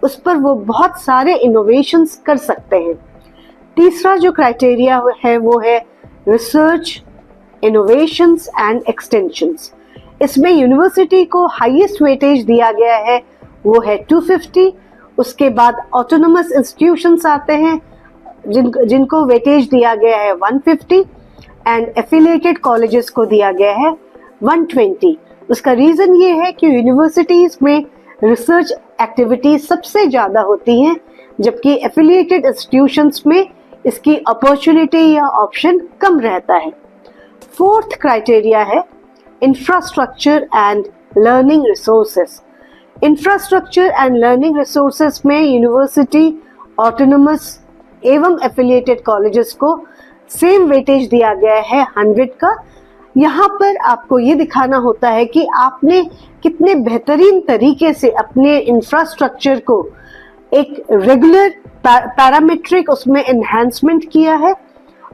उस पर वो बहुत सारे इनोवेशंस कर सकते हैं। तीसरा जो क्राइटेरिया है वो है रिसर्च, इनोवेशंस एंड एक्सटेंशंस। इसमें यूनिवर्सिटी को हाईएस्ट वेटेज दिया गया है, वो है 250। उसके बाद ऑटोनोमस इंस्टीट्यूशंस आते हैं जिनको वेटेज दिया गया है 150 एंड एफिलिएटेड कॉलेजेस को दिया गया है 120। उसका रीजन ये है कि यूनिवर्सिटीज में रिसर्च एक्टिविटी सबसे ज्यादा होती हैं, जबकि एफिलिएटेड इंस्टीट्यूशंस में इसकी अपॉर्चुनिटी या ऑप्शन कम रहता है। फोर्थ क्राइटेरिया है infrastructure and learning resources. Infrastructure and learning resources में यूनिवर्सिटी, ऑटोनोमस एवं एफिलिएटेड कॉलेजेस को सेम वेटेज दिया गया है 100 का। यहाँ पर आपको ये दिखाना होता है कि आपने कितने बेहतरीन तरीके से अपने इंफ्रास्ट्रक्चर को एक रेगुलर पैरामीट्रिक उसमें एनहांसमेंट किया है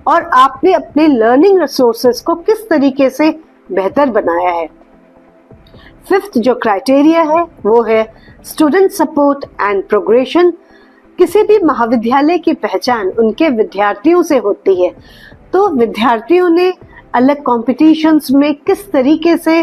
और आपने अपने लर्निंग रिसोर्सेस को किस तरीके से बेहतर बनाया है। फिफ्थ जो क्राइटेरिया है वो है स्टूडेंट सपोर्ट एंड प्रोग्रेशन। किसी भी महाविद्यालय की पहचान उनके विद्यार्थियों से होती है, तो विद्यार्थियों ने अलग कॉम्पिटिशन्स में किस तरीके से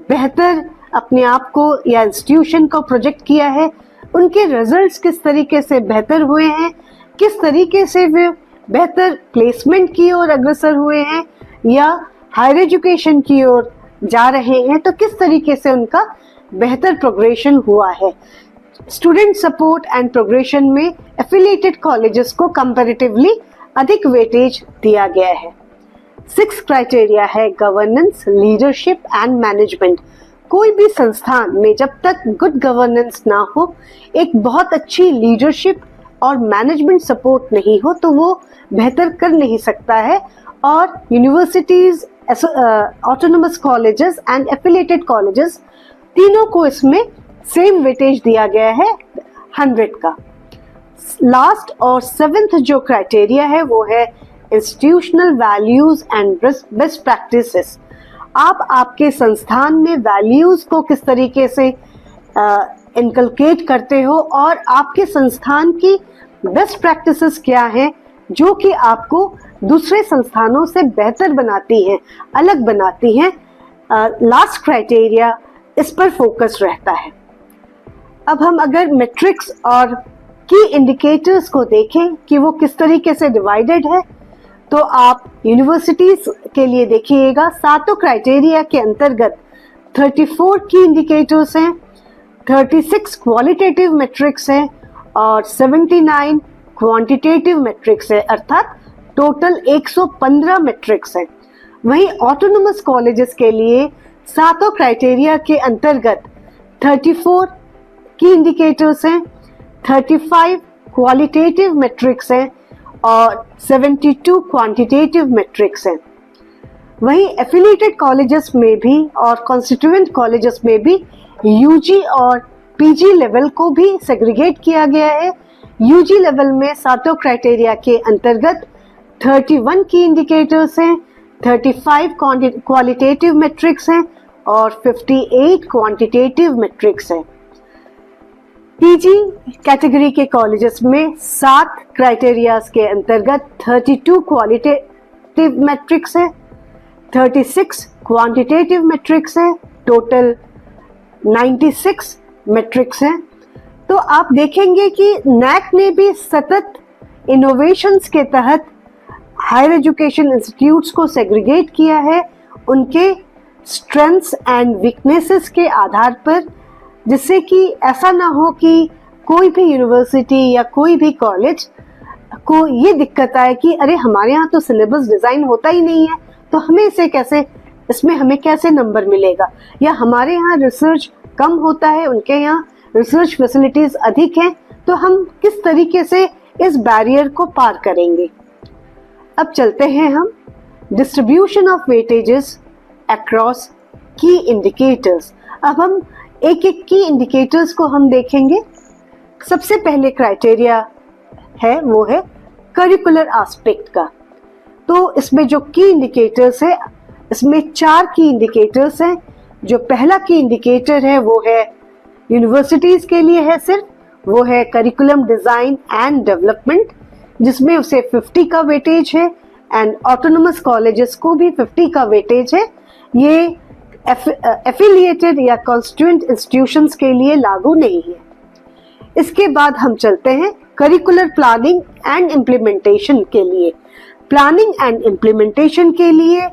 बेहतर अपने आप को या इंस्टीट्यूशन को प्रोजेक्ट किया है, उनके रिजल्ट्स किस तरीके से बेहतर हुए हैं, किस तरीके से वे बेहतर प्लेसमेंट की ओर अग्रसर हुए हैं या हायर एजुकेशन की ओर जा रहे हैं, तो किस तरीके से उनका बेहतर प्रोग्रेशन हुआ है। स्टूडेंट सपोर्ट एंड प्रोग्रेशन में एफिलिएटेड कॉलेजेस को कंपैरेटिवली अधिक वेटेज दिया गया है। सिक्स क्राइटेरिया है गवर्नेंस, लीडरशिप एंड मैनेजमेंट। कोई भी संस्थान में जब तक गुड गवर्नेंस ना हो, एक बहुत अच्छी लीडरशिप और मैनेजमेंट सपोर्ट नहीं हो, तो वो बेहतर कर नहीं सकता है। और universities, autonomous colleges and affiliated colleges तीनों को इसमें सेम वेटेज दिया गया है 100 का। लास्ट और सेवेंथ जो क्राइटेरिया है वो है institutional values and best practices. आप आपके संस्थान में वैल्यूज को किस तरीके से इनकलकेट करते हो और आपके संस्थान की बेस्ट प्रैक्टिसेस क्या हैं जो कि आपको दूसरे संस्थानों से बेहतर बनाती हैं, अलग बनाती हैं। लास्ट क्राइटेरिया इस पर फोकस रहता है। अब हम अगर मैट्रिक्स और की इंडिकेटर्स को देखें कि वो किस तरीके से डिवाइडेड है, तो आप यूनिवर्सिटीज के लिए देखिएगा, सातों क्राइटेरिया के अंतर्गत 34 की इंडिकेटर्स हैं, 36 क्वालिटेटिव मैट्रिक्स हैं और 79 क्वांटिटेटिव मैट्रिक्स है, अर्थात टोटल 115 मैट्रिक्स हैं। वहीं ऑटोनोमस कॉलेजेस के लिए सातों क्राइटेरिया के अंतर्गत 34 की इंडिकेटर्स हैं, 35 क्वालिटेटिव मैट्रिक्स हैं और 72 क्वांटिटेटिव मैट्रिक्स हैं। वहीं एफिलिएटेड कॉलेजेस में भी और कॉन्स्टिट्यूएंट कॉलेजेस में भी यूजी और पीजी लेवल को भी सेग्रीगेट किया गया है। यूजी लेवल में सातों क्राइटेरिया के अंतर्गत 31 की इंडिकेटर्स हैं, 35 क्वालिटेटिव मैट्रिक्स हैं और 58 क्वांटिटेटिव मैट्रिक्स हैं। पीजी कैटेगरी के कॉलेजेस में 7 क्राइटेरियाज के अंतर्गत 32 क्वालिटेटिव मैट्रिक्स है, 36 क्वांटिटेटिव मैट्रिक्स है, टोटल 96 मैट्रिक्स हैं। तो आप देखेंगे कि नैक ने भी सतत इनोवेशंस के तहत हायर एजुकेशन इंस्टीट्यूट्स को सेग्रीगेट किया है उनके स्ट्रेंथ्स एंड वीकनेसेस के आधार पर, जिससे कि ऐसा ना हो कि कोई भी यूनिवर्सिटी या कोई भी कॉलेज को ये दिक्कत आए कि अरे हमारे यहाँ तो सिलेबस डिज़ाइन होता ही नहीं है, तो हमें इसमें हमें कैसे नंबर मिलेगा, या हमारे यहाँ रिसर्च कम होता है, उनके यहाँ रिसर्च फैसिलिटीज अधिक हैं, तो हम किस तरीके से इस बैरियर को पार करेंगे। अब चलते हैं हम डिस्ट्रीब्यूशन ऑफ वेटेजेस अक्रॉस की इंडिकेटर्स। अब हम एक एक की इंडिकेटर्स को हम देखेंगे। सबसे पहले क्राइटेरिया है वो है करिकुलर एस्पेक्ट का। तो इसमें जो की इंडिकेटर्स है, इसमें 4 की इंडिकेटर्स हैं। जो पहला की इंडिकेटर है वो है यूनिवर्सिटीज के लिए है सिर्फ, वो है करिकुलम डिजाइन एंड डेवलपमेंट, जिसमें उसे 50 का वेटेज है एंड ऑटोनोमस कॉलेजेस को भी 50 का वेटेज है। ये एफिलिएटेड या कॉन्स्टिट्यूएंट इंस्टीट्यूशंस के लिए लागू नहीं है। इसके बाद हम चलते हैं करिकुलर प्लानिंग एंड इम्प्लीमेंटेशन के लिए। प्लानिंग एंड इम्प्लीमेंटेशन के लिए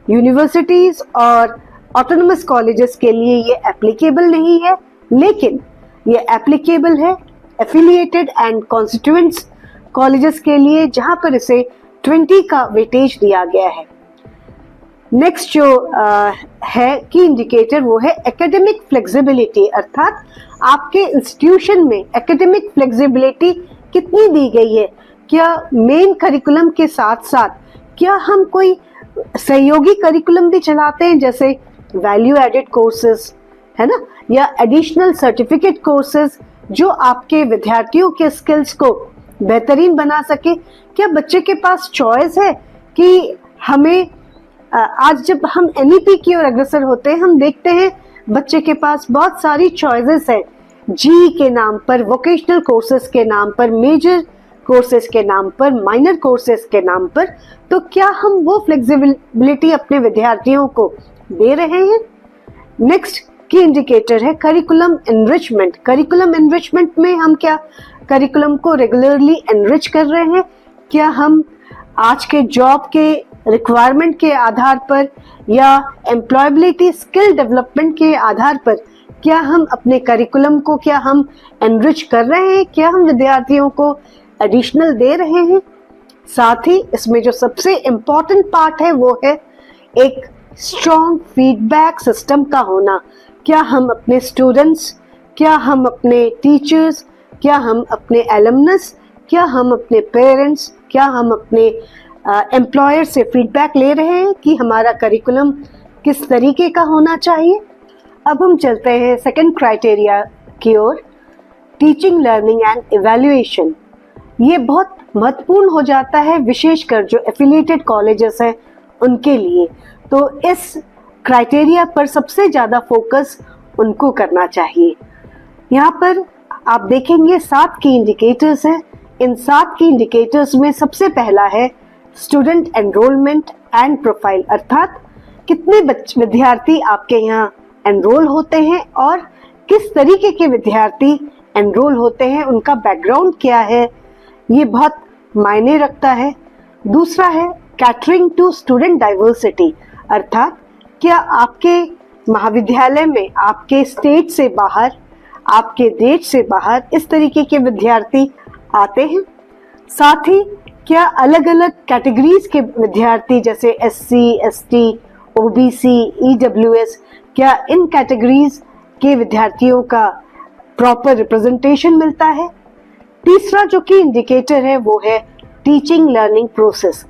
यूनिवर्सिटीज और ऑटोनमस कॉलेजेस के लिए ये एप्लीकेबल नहीं है, लेकिन ये एप्लीकेबल है एफिलिएटेड एंड कॉन्स्टिट्यूएंट्स कॉलेजेस के लिए, जहां पर इसे 20 का वेटेज दिया गया है। नेक्स्ट जो है की इंडिकेटर वो है एकेडमिक फ्लेक्सिबिलिटी, अर्थात आपके इंस्टीट्यूशन में एकेडमिक फ्लेक्सिबिलिटी कितनी दी गई है। क्या मेन करिकुलम के साथ साथ क्या हम कोई सहयोगी करिकुलम भी चलाते हैं, जैसे वैल्यू एडेड कोर्सेज है ना, या एडिशनल सर्टिफिकेट कोर्सेज जो आपके विद्यार्थियों के स्किल्स को बेहतरीन बना सके। क्या बच्चे के पास चॉइस है कि हमें आज जब हम NEP की ओर अग्रसर होते हैं, हम देखते हैं बच्चे के पास बहुत सारी चॉइसेस है, जी के नाम पर, वोकेशनल कोर्सेज के नाम पर, मेजर कोर्सेज के नाम पर, माइनर कोर्सेज के नाम पर। तो क्या हम वो फ्लेक्सिबिलिटी अपने विद्यार्थियों को दे रहे हैं? नेक्स्ट की इंडिकेटर है करिकुलम एनरिचमेंट। करिकुलम एनरिचमेंट में हम क्या करिकुलम को रेगुलरली एनरिच कर रहे हैं? क्या हम आज के जॉब के रिक्वायरमेंट के आधार पर या एम्प्लॉयबिलिटी स्किल डेवलपमेंट के आधार पर क्या हम अपने करिकुलम को क्या हम एनरिच कर रहे हैं? क्या हम विद्यार्थियों को एडिशनल दे रहे हैं? साथ ही इसमें जो सबसे इम्पोर्टेंट पार्ट है वो है एक स्ट्रॉन्ग फीडबैक सिस्टम का होना। क्या हम अपने स्टूडेंट्स, क्या हम अपने टीचर्स, क्या हम अपने एलमनस, क्या हम अपने पेरेंट्स, क्या हम अपने एम्प्लॉयर से फीडबैक ले रहे हैं कि हमारा करिकुलम किस तरीके का होना चाहिए? अब हम चलते हैं सेकंड क्राइटेरिया की ओर, टीचिंग, लर्निंग एंड इवैल्यूएशन। ये बहुत महत्वपूर्ण हो जाता है, विशेषकर जो एफिलिएटेड कॉलेजेस हैं उनके लिए। तो इस क्राइटेरिया पर सबसे ज़्यादा फोकस उनको करना चाहिए। यहाँ पर आप देखेंगे 7 की इंडिकेटर्स हैं। इन 7 की इंडिकेटर्स में सबसे पहला है स्टूडेंट एनरोलमेंट एंड प्रोफाइल, अर्थात कितने विद्यार्थी आपके यहाँ एनरोल होते हैं और किस तरीके के विद्यार्थी एनरोल होते हैं, उनका बैकग्राउंड क्या है, ये बहुत मायने रखता है। दूसरा है कैटरिंग टू स्टूडेंट डाइवर्सिटी, अर्थात क्या आपके महाविद्यालय में आपके स्टेट से बाहर, आपके देश से बाहर इस तरीके के विद्यार्थी आते हैं। साथ ही क्या अलग अलग कैटेगरीज के विद्यार्थी जैसे SC, ST, OBC, EWS, क्या इन कैटेगरीज के विद्यार्थियों का प्रॉपर रिप्रेजेंटेशन मिलता है। तीसरा जो कि इंडिकेटर है वो है teaching learning process.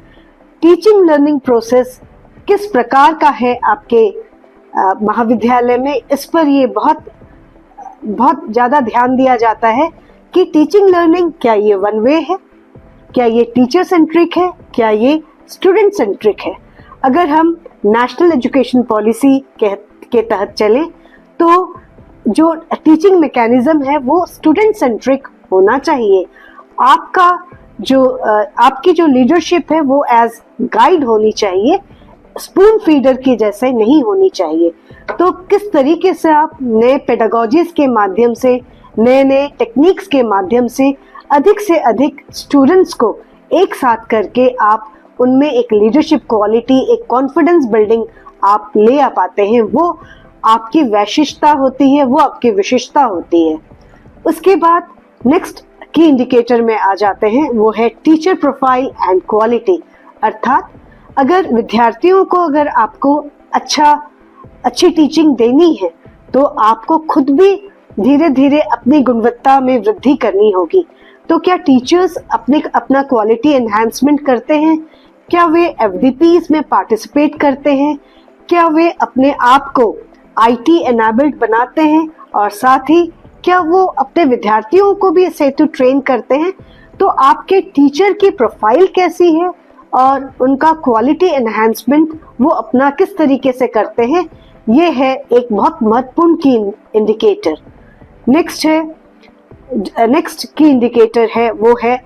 Teaching learning process किस प्रकार का है आपके महाविद्यालय में, इस पर ये बहुत ज़्यादा ध्यान दिया जाता है कि टीचिंग लर्निंग क्या ये वन वे है, क्या ये टीचर सेंट्रिक है, क्या ये स्टूडेंट सेंट्रिक है। अगर हम नेशनल एजुकेशन पॉलिसी के तहत चलें तो जो टीचिंग मैकेनिज्म है वो स्टूडेंट सेंट्रिक होना चाहिए। आपकी जो लीडरशिप है वो एज गाइड होनी चाहिए, स्पून फीडर की जैसे नहीं होनी चाहिए। तो किस तरीके से आप नए पेडागोजीज के माध्यम से, नए नए टेक्निक्स के माध्यम से अधिक स्टूडेंट्स को एक साथ करके आप उनमें एक लीडरशिप क्वालिटी, एक कॉन्फिडेंस बिल्डिंग आप ले आ पाते हैं, वो आपकी वैशिष्टता होती है, वो आपकी विशेषता होती है। उसके बाद नेक्स्ट की इंडिकेटर में आ जाते हैं, वो है टीचर प्रोफाइल एंड क्वालिटी, अर्थात अगर विद्यार्थियों को अगर आपको अच्छी टीचिंग देनी है तो आपको खुद भी धीरे धीरे अपनी गुणवत्ता में वृद्धि करनी होगी। तो क्या टीचर्स अपना क्वालिटी एनहांसमेंट करते हैं? क्या वे FDPs में पार्टिसिपेट करते हैं? क्या वे अपने आप को IT एनेबल्ड बनाते हैं? और साथ ही क्या वो अपने विद्यार्थियों को भी इस हेतु ट्रेन करते हैं? तो आपके टीचर की प्रोफाइल कैसी है और उनका क्वालिटी एनहांसमेंट वो अपना किस तरीके से करते हैं, ये है एक बहुत महत्वपूर्ण की इंडिकेटर। नेक्स्ट की इंडिकेटर है वो है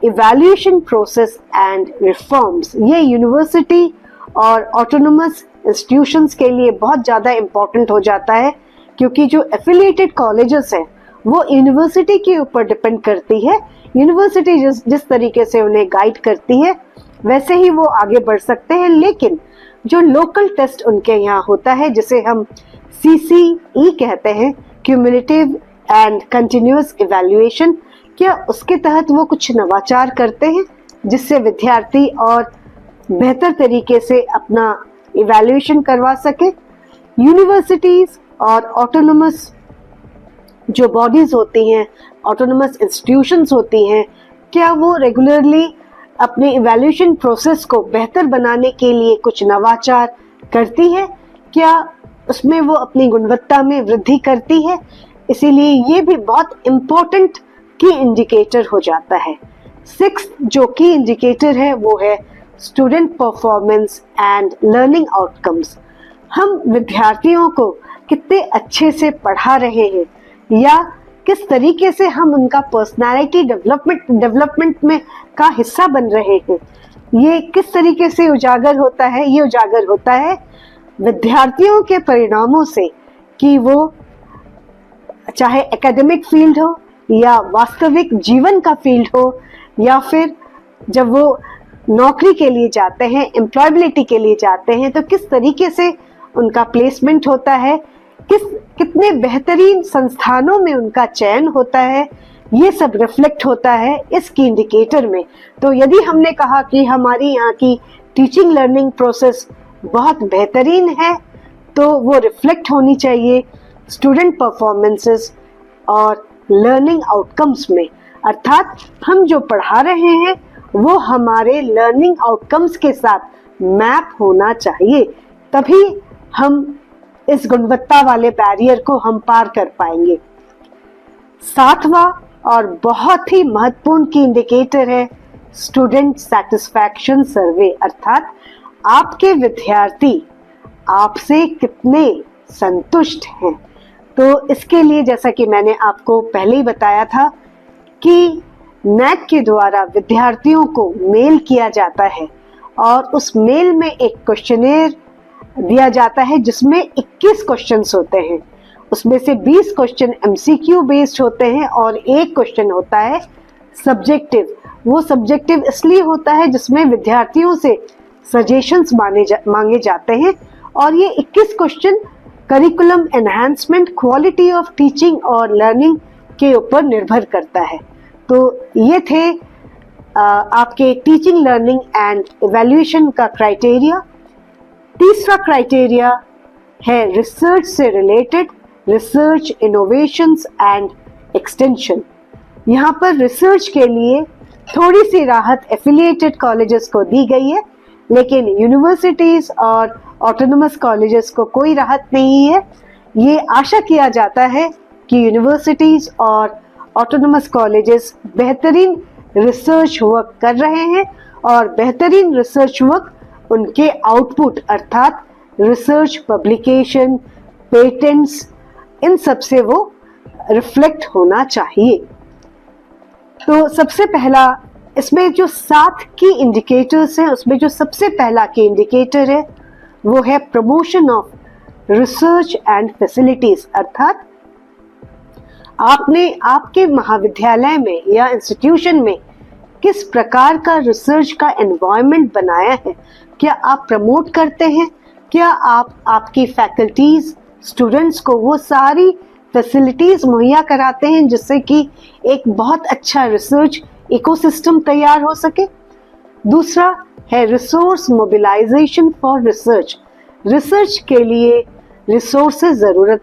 इवैल्यूएशन प्रोसेस एंड रिफॉर्म्स। ये यूनिवर्सिटी और ऑटोनोमस इंस्टीट्यूशंस के लिए बहुत ज़्यादा इम्पोर्टेंट हो जाता है, क्योंकि जो एफिलिएटेड कॉलेजेस हैं वो यूनिवर्सिटी के ऊपर डिपेंड करती है। यूनिवर्सिटी जिस तरीके से उन्हें गाइड करती है वैसे ही वो आगे बढ़ सकते हैं। लेकिन जो लोकल टेस्ट उनके यहाँ होता है, जिसे हम CCE कहते हैं, क्यूमुलेटिव एंड कंटिन्यूअस इवैल्यूएशन, क्या उसके तहत वो कुछ नवाचार करते हैं जिससे विद्यार्थी और बेहतर तरीके से अपना इवैल्यूएशन करवा सके। यूनिवर्सिटीज और ऑटोनोमस जो बॉडीज होती हैं, ऑटोनोमस इंस्टीट्यूशंस होती हैं, क्या वो रेगुलरली अपने इवैल्यूएशन प्रोसेस को बेहतर बनाने के लिए कुछ नवाचार करती है? क्या उसमें वो अपनी गुणवत्ता में वृद्धि करती है? इसीलिए ये भी बहुत इम्पोर्टेंट की इंडिकेटर हो जाता है। 6th जो की इंडिकेटर है वो है student performance and learning outcomes. हम विद्यार्थियों को कितने अच्छे से पढ़ा रहे हैं या किस तरीके से हम उनका पर्सनालिटी डेवलपमेंट में का हिस्सा बन रहे हैं, ये किस तरीके से उजागर होता है? ये उजागर होता है विद्यार्थियों के परिणामों से, कि वो चाहे एकेडमिक फील्ड हो या वास्तविक जीवन का फील्ड हो, या फिर जब वो नौकरी के लिए जाते हैं, एम्प्लॉयबिलिटी के लिए जाते हैं, तो किस तरीके से उनका प्लेसमेंट होता है, कितने बेहतरीन संस्थानों में उनका चयन होता है, ये सब रिफ्लेक्ट होता है इसकी इंडिकेटर में। तो यदि हमने कहा कि हमारी यहाँ की टीचिंग लर्निंग प्रोसेस बहुत बेहतरीन है, तो वो रिफ्लेक्ट होनी चाहिए स्टूडेंट परफॉर्मेंसेस और लर्निंग आउटकम्स में। अर्थात हम जो पढ़ा रहे हैं वो हमारे लर्निंग आउटकम्स के साथ मैप होना चाहिए, तभी हम इस गुणवत्ता वाले बैरियर को हम पार कर पाएंगे। 7वां और बहुत ही महत्वपूर्ण की इंडिकेटर है स्टूडेंट सेटिस्फैक्शन सर्वे, अर्थात आपके विद्यार्थी आपसे कितने संतुष्ट हैं। तो इसके लिए जैसा कि मैंने आपको पहले ही बताया था कि NAAC के द्वारा विद्यार्थियों को मेल किया जाता है और उस मेल में एक क्वेश्चनेयर दिया जाता है जिसमें 21 क्वेश्चंस होते हैं। उसमें से 20 क्वेश्चन MCQ बेस्ड होते हैं और एक क्वेश्चन होता है सब्जेक्टिव। वो सब्जेक्टिव इसलिए होता है जिसमें विद्यार्थियों से सजेशंस मांगे जाते हैं, और ये 21 question curriculum enhancement, quality of teaching और लर्निंग के ऊपर निर्भर करता है। तो ये थे आपके टीचिंग लर्निंग एंड इवैल्यूएशन का क्राइटेरिया। तीसरा क्राइटेरिया है रिसर्च से related, research innovations and extension. यहाँ पर रिसर्च के लिए थोड़ी सी राहत एफिलिएटेड कॉलेजेस को दी गई है, लेकिन यूनिवर्सिटीज और ऑटोनोमस कॉलेजेस को कोई राहत नहीं है। ये आशा किया जाता है कि यूनिवर्सिटीज और ऑटोनोमस कॉलेजेस बेहतरीन रिसर्च वर्क कर रहे हैं और बेहतरीन रिसर्च वर्क उनके आउटपुट अर्थात रिसर्च पब्लिकेशन, पेटेंट्स, इन सब से वो रिफ्लेक्ट होना चाहिए। तो सबसे पहला इसमें जो 7 की इंडिकेटर्स हैं, उसमें जो सबसे पहला की इंडिकेटर है वो है promotion of research and facilities, अर्थात आपने आपके महाविद्यालय में या इंस्टीट्यूशन में किस प्रकार का रिसर्च का एनवायरनमेंट बनाया है। क्या आप प्रमोट करते हैं? क्या आप आपकी फैकल्टीज स्टूडेंट्स को वो सारी फैसिलिटीज मुहैया कराते हैं जिससे कि एक बहुत अच्छा रिसर्च इकोसिस्टम तैयार हो सके। दूसरा है resource mobilisation for research. Research के लिए रिसोर्सेज जरूरत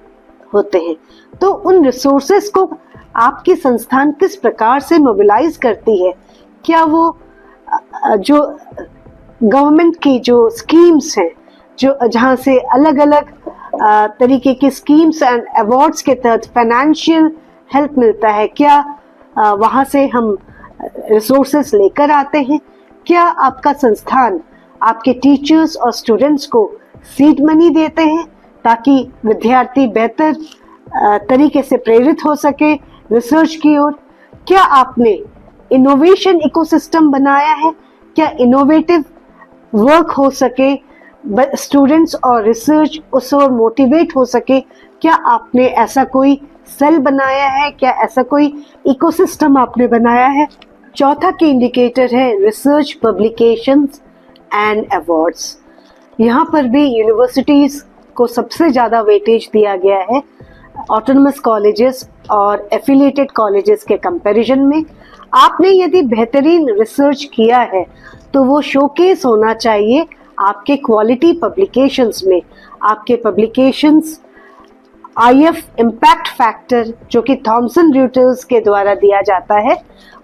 होते हैं, तो उन रिसोर्सेज को आपकी संस्थान किस प्रकार से मोबिलाइज करती है। क्या वो जो गवर्नमेंट की जो स्कीम्स हैं, जो जहाँ से अलग अलग तरीके की स्कीम्स एंड अवार्ड्स के तहत फाइनेंशियल हेल्प मिलता है, क्या वहाँ से हम रिसोर्सेस लेकर आते हैं। क्या आपका संस्थान आपके टीचर्स और स्टूडेंट्स को सीड मनी देते हैं ताकि विद्यार्थी बेहतर तरीके से प्रेरित हो सके रिसर्च की ओर। क्या आपने इनोवेशन इकोसिस्टम बनाया है, क्या इनोवेटिव वर्क हो सके स्टूडेंट्स और रिसर्च उस ओर मोटिवेट हो सके, क्या आपने ऐसा कोई सेल बनाया है, क्या ऐसा कोई इकोसिस्टम आपने बनाया है? चौथा की इंडिकेटर है रिसर्च पब्लिकेशंस एंड अवार्ड्स। यहाँ पर भी यूनिवर्सिटीज़ को सबसे ज़्यादा वेटेज दिया गया है ऑटोनमस कॉलेजेस और एफिलिएटेड कॉलेजेस के कंपैरिजन में। आपने यदि बेहतरीन रिसर्च किया है तो वो शोकेस होना चाहिए आपके क्वालिटी पब्लिकेशंस में। आपके पब्लिकेशंस IF इम्पैक्ट फैक्टर जो कि थॉमसन रॉयटर्स के द्वारा दिया जाता है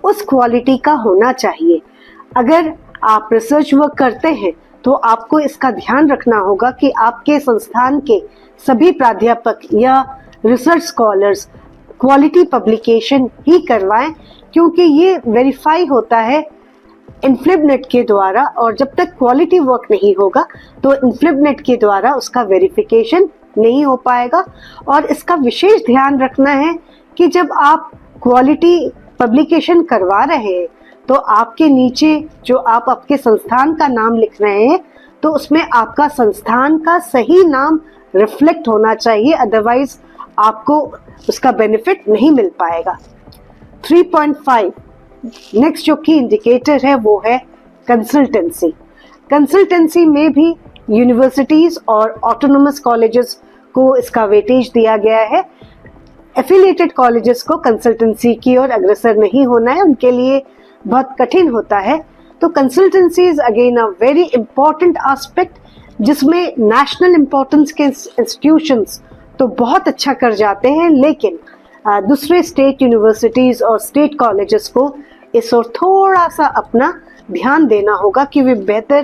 उस क्वालिटी का होना चाहिए। अगर आप रिसर्च वर्क करते हैं तो आपको इसका ध्यान रखना होगा कि आपके संस्थान के सभी प्राध्यापक या रिसर्च स्कॉलर्स क्वालिटी पब्लिकेशन ही करवाएं, क्योंकि ये वेरीफाई होता है इन्फ्लिबनेट के द्वारा, और जब तक क्वालिटी वर्क नहीं होगा तो इन्फ्लिबनेट के द्वारा उसका वेरिफिकेशन नहीं हो पाएगा। और इसका विशेष ध्यान रखना है कि जब आप क्वालिटी पब्लिकेशन करवा रहे हैं तो आपके नीचे जो आप आपके संस्थान का नाम लिख रहे हैं तो उसमें आपका संस्थान का सही नाम रिफ्लेक्ट होना चाहिए, अदरवाइज आपको उसका बेनिफिट नहीं मिल पाएगा। 3.5 नेक्स्ट जो की इंडिकेटर है वो है कंसल्टेंसी। कंसल्टेंसी में भी यूनिवर्सिटीज और ऑटोनोमस कॉलेजेस को इसका वेटेज दिया गया है। एफिलिएटेड कॉलेजेस को कंसल्टेंसी की ओर अग्रसर नहीं होना है, उनके लिए बहुत कठिन होता है। तो consultancy is again a very important aspect, जिसमें नेशनल इंपॉर्टेंस के इंस्टीट्यूशंस तो बहुत अच्छा कर जाते हैं, लेकिन दूसरे स्टेट यूनिवर्सिटीज और स्टेट कॉलेजेस को इस ओर थोड़ा सा अपना ध्यान देना होगा कि वे बेहतर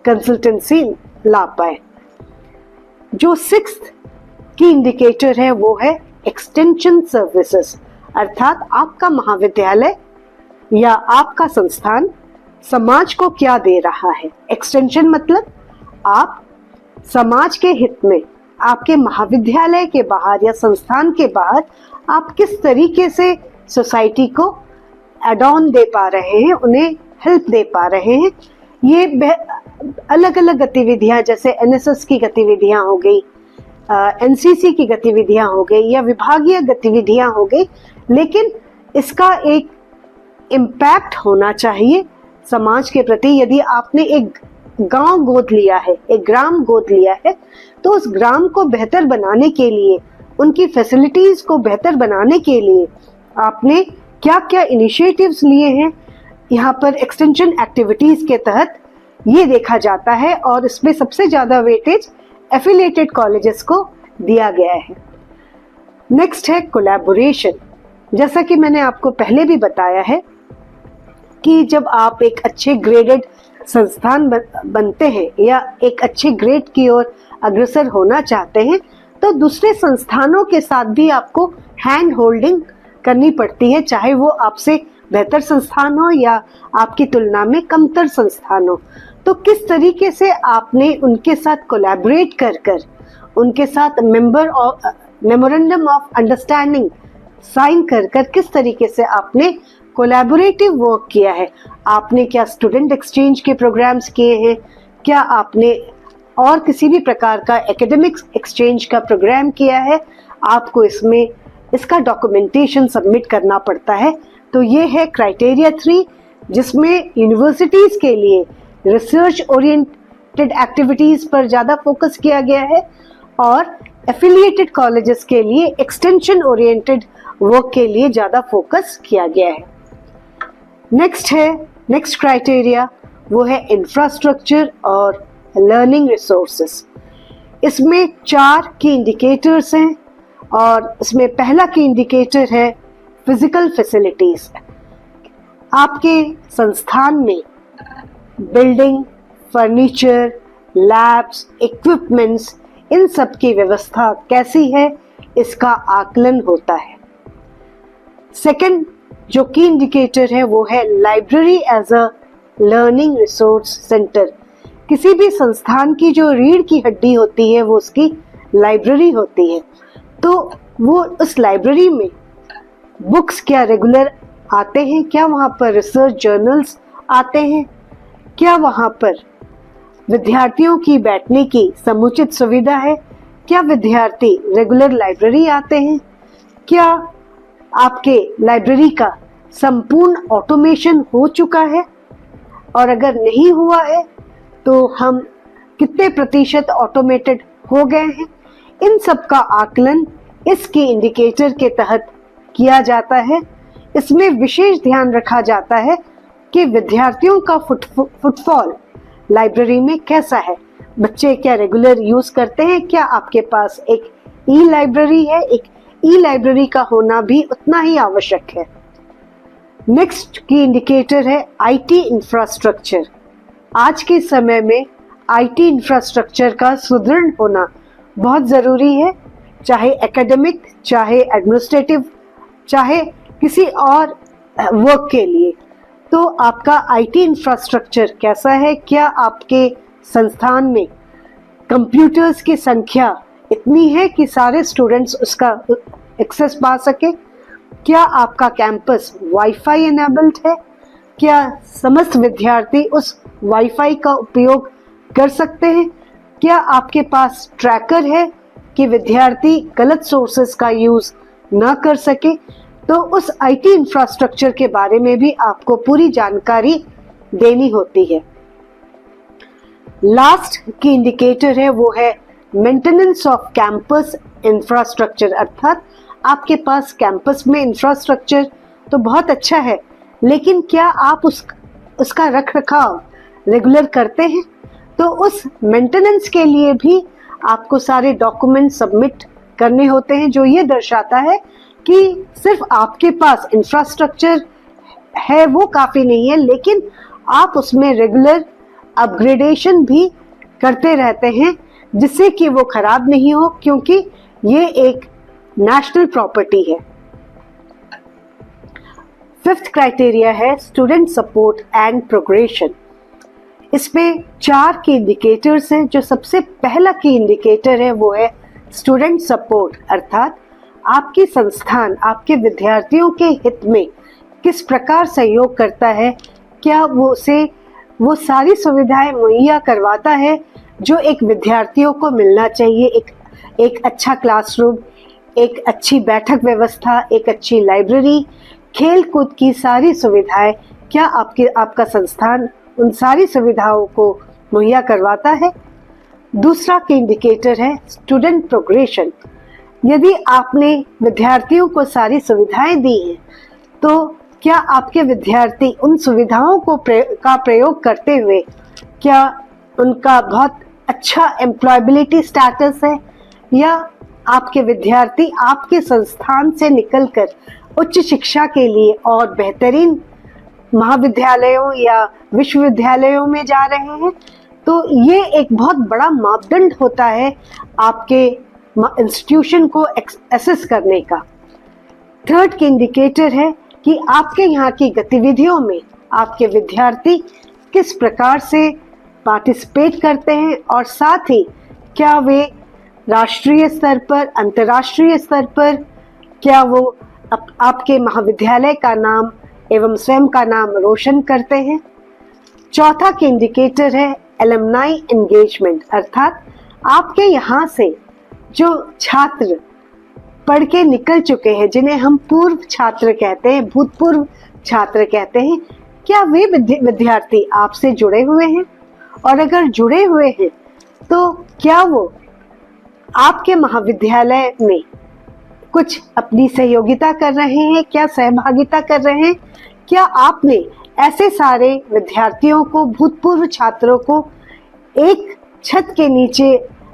कंसल्टेंसी ला पाए। जो 6th की इंडिकेटर है वो है एक्सटेंशन सर्विसेज, अर्थात आपका महाविद्यालय या आपका संस्थान समाज को क्या दे रहा है। एक्सटेंशन मतलब आप समाज के हित में आपके महाविद्यालय के बाहर या संस्थान के बाहर आप किस तरीके से सोसाइटी को एड ऑन दे पा रहे हैं, उन्हें हेल्प दे पा रहे हैं। ये अलग अलग गतिविधियां जैसे NSS की गतिविधियां हो गई, NCC की गतिविधियां हो गई या विभागीय गतिविधियां हो गई, लेकिन इसका एक इम्पैक्ट होना चाहिए समाज के प्रति। यदि आपने एक गांव गोद लिया है, एक ग्राम गोद लिया है, तो उस ग्राम को बेहतर बनाने के लिए, उनकी फैसिलिटीज को बेहतर बनाने के लिए आपने क्या क्या इनिशिएटिव्स लिए हैं, यहाँ पर एक्सटेंशन एक्टिविटीज के तहत ये देखा जाता है। और इसमें सबसे ज्यादा वेटेज एफिलिएटेड कॉलेजेस को दिया गया है। नेक्स्ट है कोलैबोरेशन। जैसा कि मैंने आपको पहले भी बताया है कि जब आप एक अच्छे ग्रेडेड संस्थान बनते हैं या एक अच्छे ग्रेड की ओर अग्रसर होना चाहते हैं तो दूसरे संस्थानों के साथ भी आपको हैंड होल्डिंग करनी पड़ती है, चाहे वो आपसे बेहतर संस्थान हो या आपकी तुलना में कमतर संस्थान हो। तो किस तरीके से आपने उनके साथ कोलैबोरेट कर उनके साथ मेमोरेंडम ऑफ अंडरस्टैंडिंग साइन कर किस तरीके से आपने कोलैबोरेटिव वर्क किया है। आपने क्या स्टूडेंट एक्सचेंज के प्रोग्राम्स किए हैं, क्या आपने और किसी भी प्रकार का एकेडमिक एक्सचेंज का प्रोग्राम किया है, आपको इसमें इसका डॉक्यूमेंटेशन सबमिट करना पड़ता है। तो ये है क्राइटेरिया 3, जिसमें यूनिवर्सिटीज के लिए रिसर्च ओरिएंटेड एक्टिविटीज पर ज़्यादा फोकस किया गया है और एफिलिएटेड कॉलेजेस के लिए एक्सटेंशन ओरिएंटेड वर्क के लिए ज़्यादा फोकस किया गया है। नेक्स्ट क्राइटेरिया वो है इंफ्रास्ट्रक्चर और लर्निंग रिसोर्सेस। इसमें 4 की इंडिकेटर्स हैं और इसमें पहला की इंडिकेटर है फिजिकल फैसिलिटीज। आपके संस्थान में बिल्डिंग, फर्नीचर, लैब्स, इक्विपमेंट्स, इन सब की व्यवस्था कैसी है, इसका आकलन होता है। सेकंड जो की इंडिकेटर है वो है library as a learning resource centre. किसी भी संस्थान की जो रीढ़ की हड्डी होती है वो उसकी लाइब्रेरी होती है। तो वो उस लाइब्रेरी में बुक्स क्या रेगुलर आते हैं, क्या वहाँ पर रिसर्च जर्नल्स आते हैं, क्या वहाँ पर विद्यार्थियों की बैठने की समुचित सुविधा है? क्या विद्यार्थी रेगुलर लाइब्रेरी आते हैं? क्या आपके लाइब्रेरी का संपूर्ण ऑटोमेशन हो चुका है? और अगर नहीं हुआ है तो हम कितने प्रतिशत ऑटोमेटेड हो गए हैं? इन सब का आकलन इसके इंडिकेटर के तहत किया जाता है। इसमें विशेष ध्यान रखा जाता है कि विद्यार्थियों का फुटफॉल लाइब्रेरी में कैसा है। बच्चे क्या रेगुलर यूज करते हैं? क्या आपके पास एक ई लाइब्रेरी है? एक ई लाइब्रेरी का होना भी उतना ही आवश्यक है। नेक्स्ट की इंडिकेटर है आईटी इंफ्रास्ट्रक्चर। आज के समय में आईटी इंफ्रास्ट्रक्चर का सुदृढ़ होना बहुत ज़रूरी है, चाहे एकेडमिक, चाहे एडमिनिस्ट्रेटिव, चाहे किसी और वर्क के लिए। तो आपका आईटी इंफ्रास्ट्रक्चर कैसा है? क्या आपके संस्थान में कंप्यूटर्स की संख्या इतनी है कि सारे स्टूडेंट्स उसका एक्सेस पा सके? क्या आपका कैंपस वाईफाई एनेबल्ड है? क्या समस्त विद्यार्थी उस वाईफाई का उपयोग कर सकते हैं? क्या आपके पास ट्रैकर है कि विद्यार्थी गलत सोर्सेस का यूज ना कर सके? तो उस आईटी इंफ्रास्ट्रक्चर के बारे में भी आपको पूरी जानकारी देनी होती है। लास्ट की इंडिकेटर है वो है मेंटेनेंस ऑफ कैंपस इंफ्रास्ट्रक्चर, अर्थात आपके पास कैंपस में इंफ्रास्ट्रक्चर तो बहुत अच्छा है, लेकिन क्या आप उसका रख रखाव रेगुलर करते हैं? तो उस मेंटेनेंस के लिए भी आपको सारे डॉक्यूमेंट सबमिट करने होते हैं, जो ये दर्शाता है कि सिर्फ आपके पास इंफ्रास्ट्रक्चर है वो काफ़ी नहीं है, लेकिन आप उसमें रेगुलर अपग्रेडेशन भी करते रहते हैं जिससे कि वो खराब नहीं हो, क्योंकि ये एक नेशनल प्रॉपर्टी है। फिफ्थ क्राइटेरिया है स्टूडेंट सपोर्ट एंड प्रोग्रेशन। इसमें 4 की इंडिकेटर्स हैं। जो सबसे पहला की इंडिकेटर है वो है स्टूडेंट सपोर्ट, अर्थात आपकी संस्थान आपके विद्यार्थियों के हित में किस प्रकार सहयोग करता है। क्या वो सारी सुविधाएं मुहैया करवाता है जो एक विद्यार्थियों को मिलना चाहिए। एक अच्छा क्लासरूम, एक अच्छी बैठक व्यवस्था, एक अच्छी लाइब्रेरी, खेल कूद की सारी सुविधाएं, क्या आपका संस्थान उन सारी सुविधाओं को मुहैया करवाता है। दूसरा की इंडिकेटर है स्टूडेंट प्रोग्रेशन। यदि आपने विद्यार्थियों को सारी सुविधाएं दी हैं तो क्या आपके विद्यार्थी उन सुविधाओं का प्रयोग करते हुए क्या उनका बहुत अच्छा एम्प्लॉयबिलिटी स्टेटस है, या आपके विद्यार्थी आपके संस्थान से निकलकर उच्च शिक्षा के लिए और बेहतरीन महाविद्यालयों या विश्वविद्यालयों में जा रहे हैं। तो ये एक बहुत बड़ा मापदंड होता है आपके इंस्टीट्यूशन को एसेस करने का। थर्ड की इंडिकेटर है कि आपके यहाँ की गतिविधियों में आपके विद्यार्थी किस प्रकार से पार्टिसिपेट करते हैं, और साथ ही क्या वे राष्ट्रीय स्तर पर, अंतर्राष्ट्रीय स्तर पर, क्या वो आपके महाविद्यालय का नाम एवं स्वयं का नाम रोशन करते हैं। चौथा की इंडिकेटर है एलुमनाई एंगेजमेंट, अर्थात आपके यहाँ से जो छात्र पढ़ के निकल चुके हैं, जिन्हें हम पूर्व छात्र कहते हैं, भूतपूर्व छात्र कहते हैं, क्या वे विद्यार्थी आपसे जुड़े हुए हैं, और अगर जुड़े हुए हैं तो क्या वो आपके महाविद्यालय में कुछ अपनी सहयोगिता कर रहे हैं, क्या सहभागिता कर रहे हैं। क्या आपने ऐसे सारे विद्यार्थियों को, भूतपूर्व छात्रों को एक छत के नीचे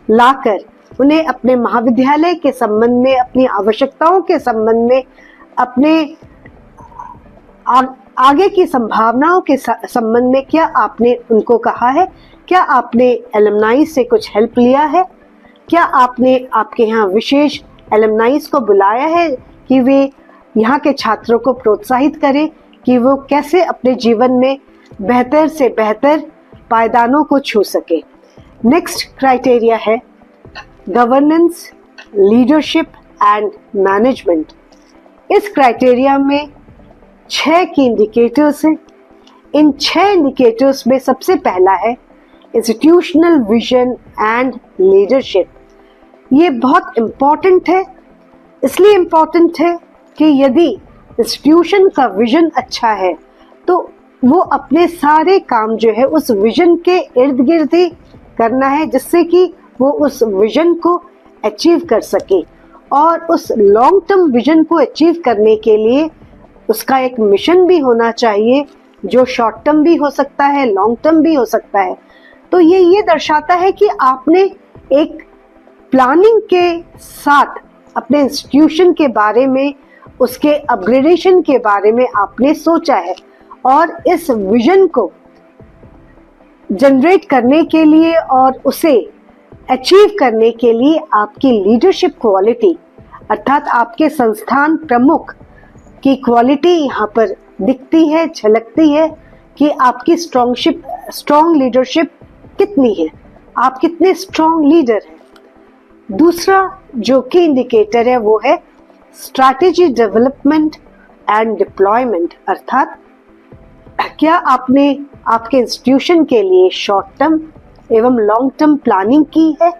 लाकर उन्हें अपने महाविद्यालय के संबंध में, अपनी आवश्यकताओं के संबंध में, अपने आगे की संभावनाओं के संबंध में क्या आपने उनको कहा है। क्या आपने एलुमनाई से कुछ हेल्प लिया है। क्या आपने आपके यहाँ विशेष एलुमनाइज को बुलाया है कि वे यहाँ के छात्रों को प्रोत्साहित करें कि वो कैसे अपने जीवन में बेहतर से बेहतर पायदानों को छू सके। नेक्स्ट क्राइटेरिया है गवर्नेंस, लीडरशिप एंड मैनेजमेंट। इस क्राइटेरिया में 6 की इंडिकेटर्स हैं। इन 6 इंडिकेटर्स में सबसे पहला है इंस्टीट्यूशनल विजन एंड लीडरशिप। ये बहुत इम्पॉर्टेंट है, इसलिए इम्पॉर्टेंट है कि यदि इंस्टीट्यूशन का विजन अच्छा है तो वो अपने सारे काम जो है उस विजन के इर्द गिर्द ही करना है, जिससे कि वो उस विजन को अचीव कर सके। और उस लॉन्ग टर्म विजन को अचीव करने के लिए उसका एक मिशन भी होना चाहिए, जो शॉर्ट टर्म भी हो सकता है, लॉन्ग टर्म भी हो सकता है। तो ये दर्शाता है कि आपने एक प्लानिंग के साथ अपने इंस्टीट्यूशन के बारे में, उसके अपग्रेडेशन के बारे में आपने सोचा है, और इस विजन को जनरेट करने के लिए और उसे अचीव करने के लिए आपकी लीडरशिप क्वालिटी, अर्थात आपके संस्थान प्रमुख की क्वालिटी यहाँ पर दिखती है, झलकती है कि आपकी स्ट्रॉन्ग लीडरशिप कितनी है, आप कितने स्ट्रॉन्ग लीडर हैं। दूसरा जो की इंडिकेटर है वो है स्ट्रैटेजी डेवलपमेंट एंड डिप्लॉयमेंट, अर्थात क्या आपने आपके इंस्टीट्यूशन के लिए शॉर्ट टर्म एवं लॉन्ग टर्म प्लानिंग की है,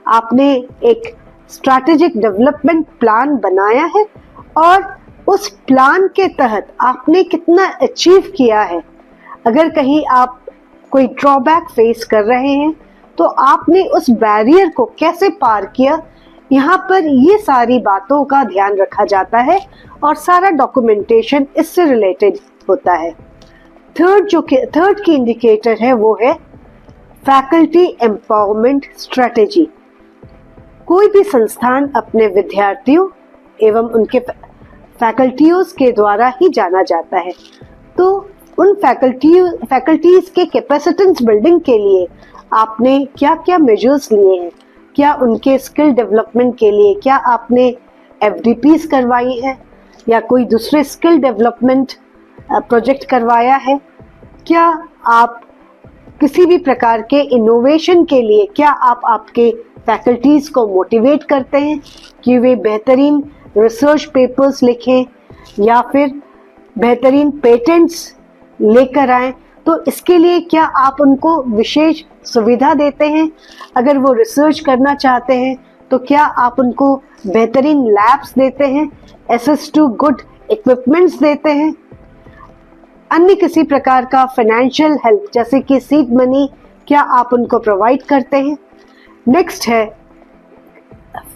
आपने एक स्ट्रैटेजिक डेवलपमेंट प्लान बनाया है और उस प्लान के तहत आपने कितना अचीव किया है। अगर कहीं आप कोई ड्रॉबैक फेस कर रहे हैं तो आपने उस बैरियर को कैसे पार किया, यहाँ पर ये सारी बातों का ध्यान रखा जाता है और सारा डॉक्यूमेंटेशन इससे रिलेटेड होता है। थर्ड की इंडिकेटर है वो है फैकल्टी एम्पावरमेंट स्ट्रेटेजी। कोई भी संस्थान अपने विद्यार्थियों एवं उनके फैकल्टीज के द्वारा ही जाना जाता है, तो उन फैकल्टीज के कैपेसिटेंस बिल्डिंग के लिए आपने क्या क्या मेजर्स लिए हैं, क्या उनके स्किल डेवलपमेंट के लिए क्या आपने FDPs करवाई है या कोई दूसरे स्किल डेवलपमेंट प्रोजेक्ट करवाया है, क्या आप किसी भी प्रकार के इनोवेशन के लिए क्या आप आपके फैकल्टीज को मोटिवेट करते हैं कि वे बेहतरीन रिसर्च पेपर्स लिखें या फिर बेहतरीन पेटेंट्स लेकर आएं, तो इसके लिए क्या आप उनको विशेष सुविधा देते हैं। अगर वो रिसर्च करना चाहते हैं तो क्या आप उनको बेहतरीन लैब्स देते हैं, SS2 गुड इक्विपमेंट्स देते हैं। अन्य किसी प्रकार का फाइनेंशियल हेल्प जैसे कि सीड मनी क्या आप उनको प्रोवाइड करते हैं। नेक्स्ट है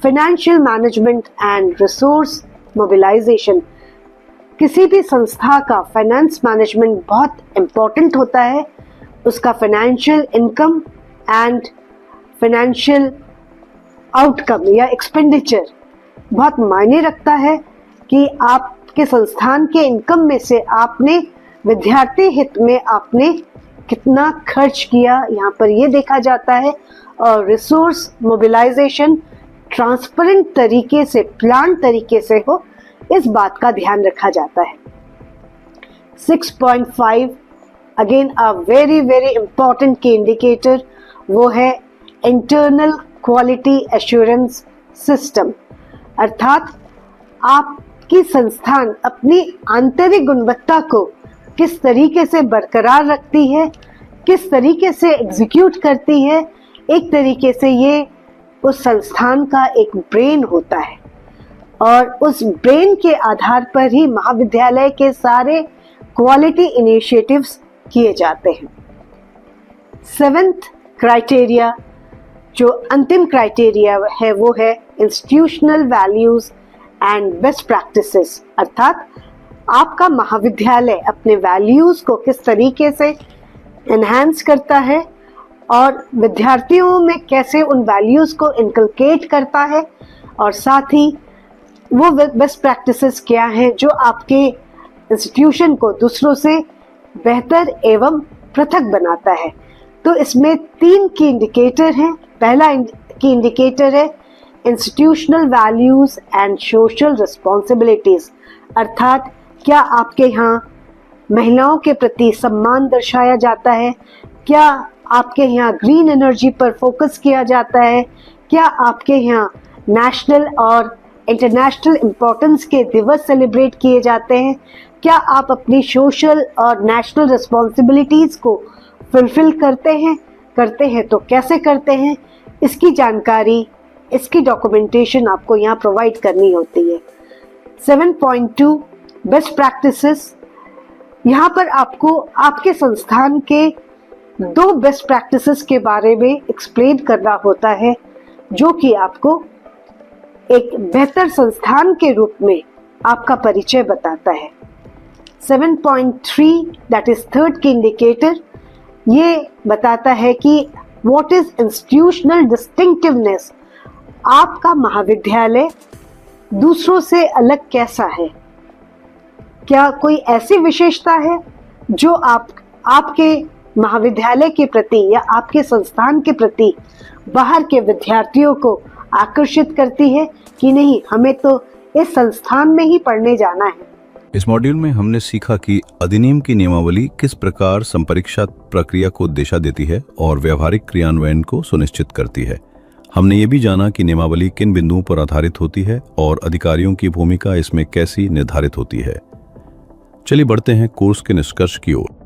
financial management and resource mobilisation. किसी भी संस्था का फाइनेंस मैनेजमेंट बहुत इम्पोर्टेंट होता है, उसका financial income and financial outcome या एक्सपेंडिचर बहुत मायने रखता है कि आपके संस्थान के इनकम में से आपने विद्यार्थी हित में आपने कितना खर्च किया, यहाँ पर ये देखा जाता है। और रिसोर्स मोबिलाइजेशन ट्रांसपेरेंट तरीके से, प्लान तरीके से हो, इस बात का ध्यान रखा जाता है। 6.5 again a very very important की इंडिकेटर, वो है इंटरनल क्वालिटी एश्योरेंस सिस्टम, अर्थात आपकी संस्थान अपनी आंतरिक गुणवत्ता को किस तरीके से बरकरार रखती है, किस तरीके से एग्जीक्यूट करती है। एक तरीके से ये उस संस्थान का एक ब्रेन होता है और उस ब्रेन के आधार पर ही महाविद्यालय के सारे क्वालिटी इनिशिएटिव्स किए जाते हैं। 7th क्राइटेरिया, जो अंतिम क्राइटेरिया है वो है institutional values and best practices, अर्थात आपका महाविद्यालय अपने वैल्यूज को किस तरीके से एनहांस करता है और विद्यार्थियों में कैसे उन वैल्यूज को इनकलकेट करता है, और साथ ही वो बेस्ट प्रैक्टिसेस क्या हैं जो आपके इंस्टीट्यूशन को दूसरों से बेहतर एवं पृथक बनाता है। तो इसमें 3 की इंडिकेटर हैं। पहला की इंडिकेटर है institutional values and social responsibilities, अर्थात क्या आपके यहाँ महिलाओं के प्रति सम्मान दर्शाया जाता है, क्या आपके यहाँ ग्रीन एनर्जी पर फोकस किया जाता है, क्या आपके यहाँ नेशनल और इंटरनेशनल इम्पोर्टेंस के दिवस सेलिब्रेट किए जाते हैं, क्या आप अपनी सोशल और नेशनल रिस्पॉन्सिबिलिटीज़ को फुलफिल करते हैं। करते हैं तो कैसे करते हैं, इसकी जानकारी, इसकी डॉक्यूमेंटेशन आपको यहाँ प्रोवाइड करनी होती है। 7.2 बेस्ट प्रैक्टिसेस, यहाँ पर आपको आपके संस्थान के 2 बेस्ट प्रैक्टिसेस के बारे में एक्सप्लेन करना होता है, जो कि आपको एक बेहतर संस्थान के रूप में आपका परिचय बताता है। 7.3 दैट इज थर्ड की इंडिकेटर, ये बताता है कि व्हाट इज इंस्टीट्यूशनल डिस्टिंक्टिवनेस, आपका महाविद्यालय दूसरों से अलग कैसा है, क्या कोई ऐसी विशेषता है जो आपके महाविद्यालय के प्रति या आपके संस्थान के प्रति बाहर के विद्यार्थियों को आकर्षित करती है कि नहीं, हमें तो इस संस्थान में ही पढ़ने जाना है। इस मॉड्यूल में हमने सीखा कि अधिनियम की नियमावली किस प्रकार संपरीक्षा प्रक्रिया को दिशा देती है और व्यवहारिक क्रियान्वयन को सुनिश्चित करती है। हमने ये भी जाना कि नियमावली किन बिंदुओं पर आधारित होती है और अधिकारियों की भूमिका इसमें कैसी निर्धारित होती है। चलिए बढ़ते हैं कोर्स के निष्कर्ष की ओर।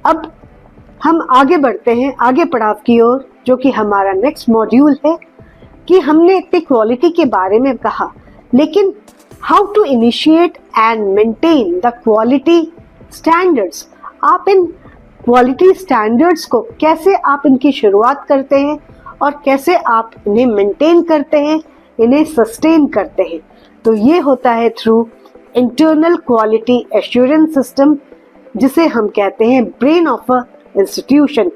अब हम आगे बढ़ते हैं आगे पड़ाव की ओर, जो कि हमारा नेक्स्ट मॉड्यूल है। कि हमने इतनी क्वालिटी के बारे में कहा, लेकिन how to initiate and maintain the quality standards, आप इन क्वालिटी स्टैंडर्ड्स को कैसे आप इनकी शुरुआत करते हैं और कैसे आप इन्हें मेंटेन करते हैं, इन्हें सस्टेन करते हैं। तो ये होता है through internal quality assurance system, जिसे हम कहते हैं ब्रेन ऑफ अ इंस्टीट्यूशन।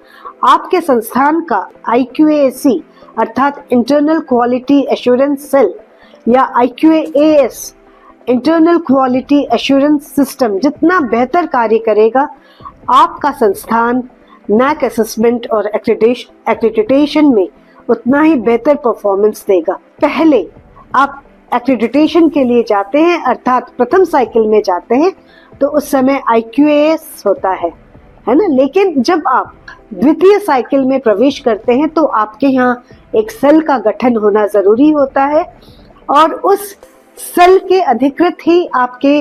आपके संस्थान का IQAC अर्थात इंटरनल क्वालिटी एश्योरेंस सेल या IQAS internal quality assurance system जितना बेहतर कार्य करेगा, आपका संस्थान NAAC असेसमेंट और एक्रेडिटेशन में उतना ही बेहतर परफॉर्मेंस देगा। पहले आप एक्रेडिटेशन के लिए जाते हैं अर्थात प्रथम साइकिल में जाते हैं तो उस समय IQAS होता है ना, लेकिन जब आप द्वितीय साइकिल में प्रवेश करते हैं तो आपके यहाँ एक सेल का गठन होना जरूरी होता है और उस सेल के अधिकृत ही आपके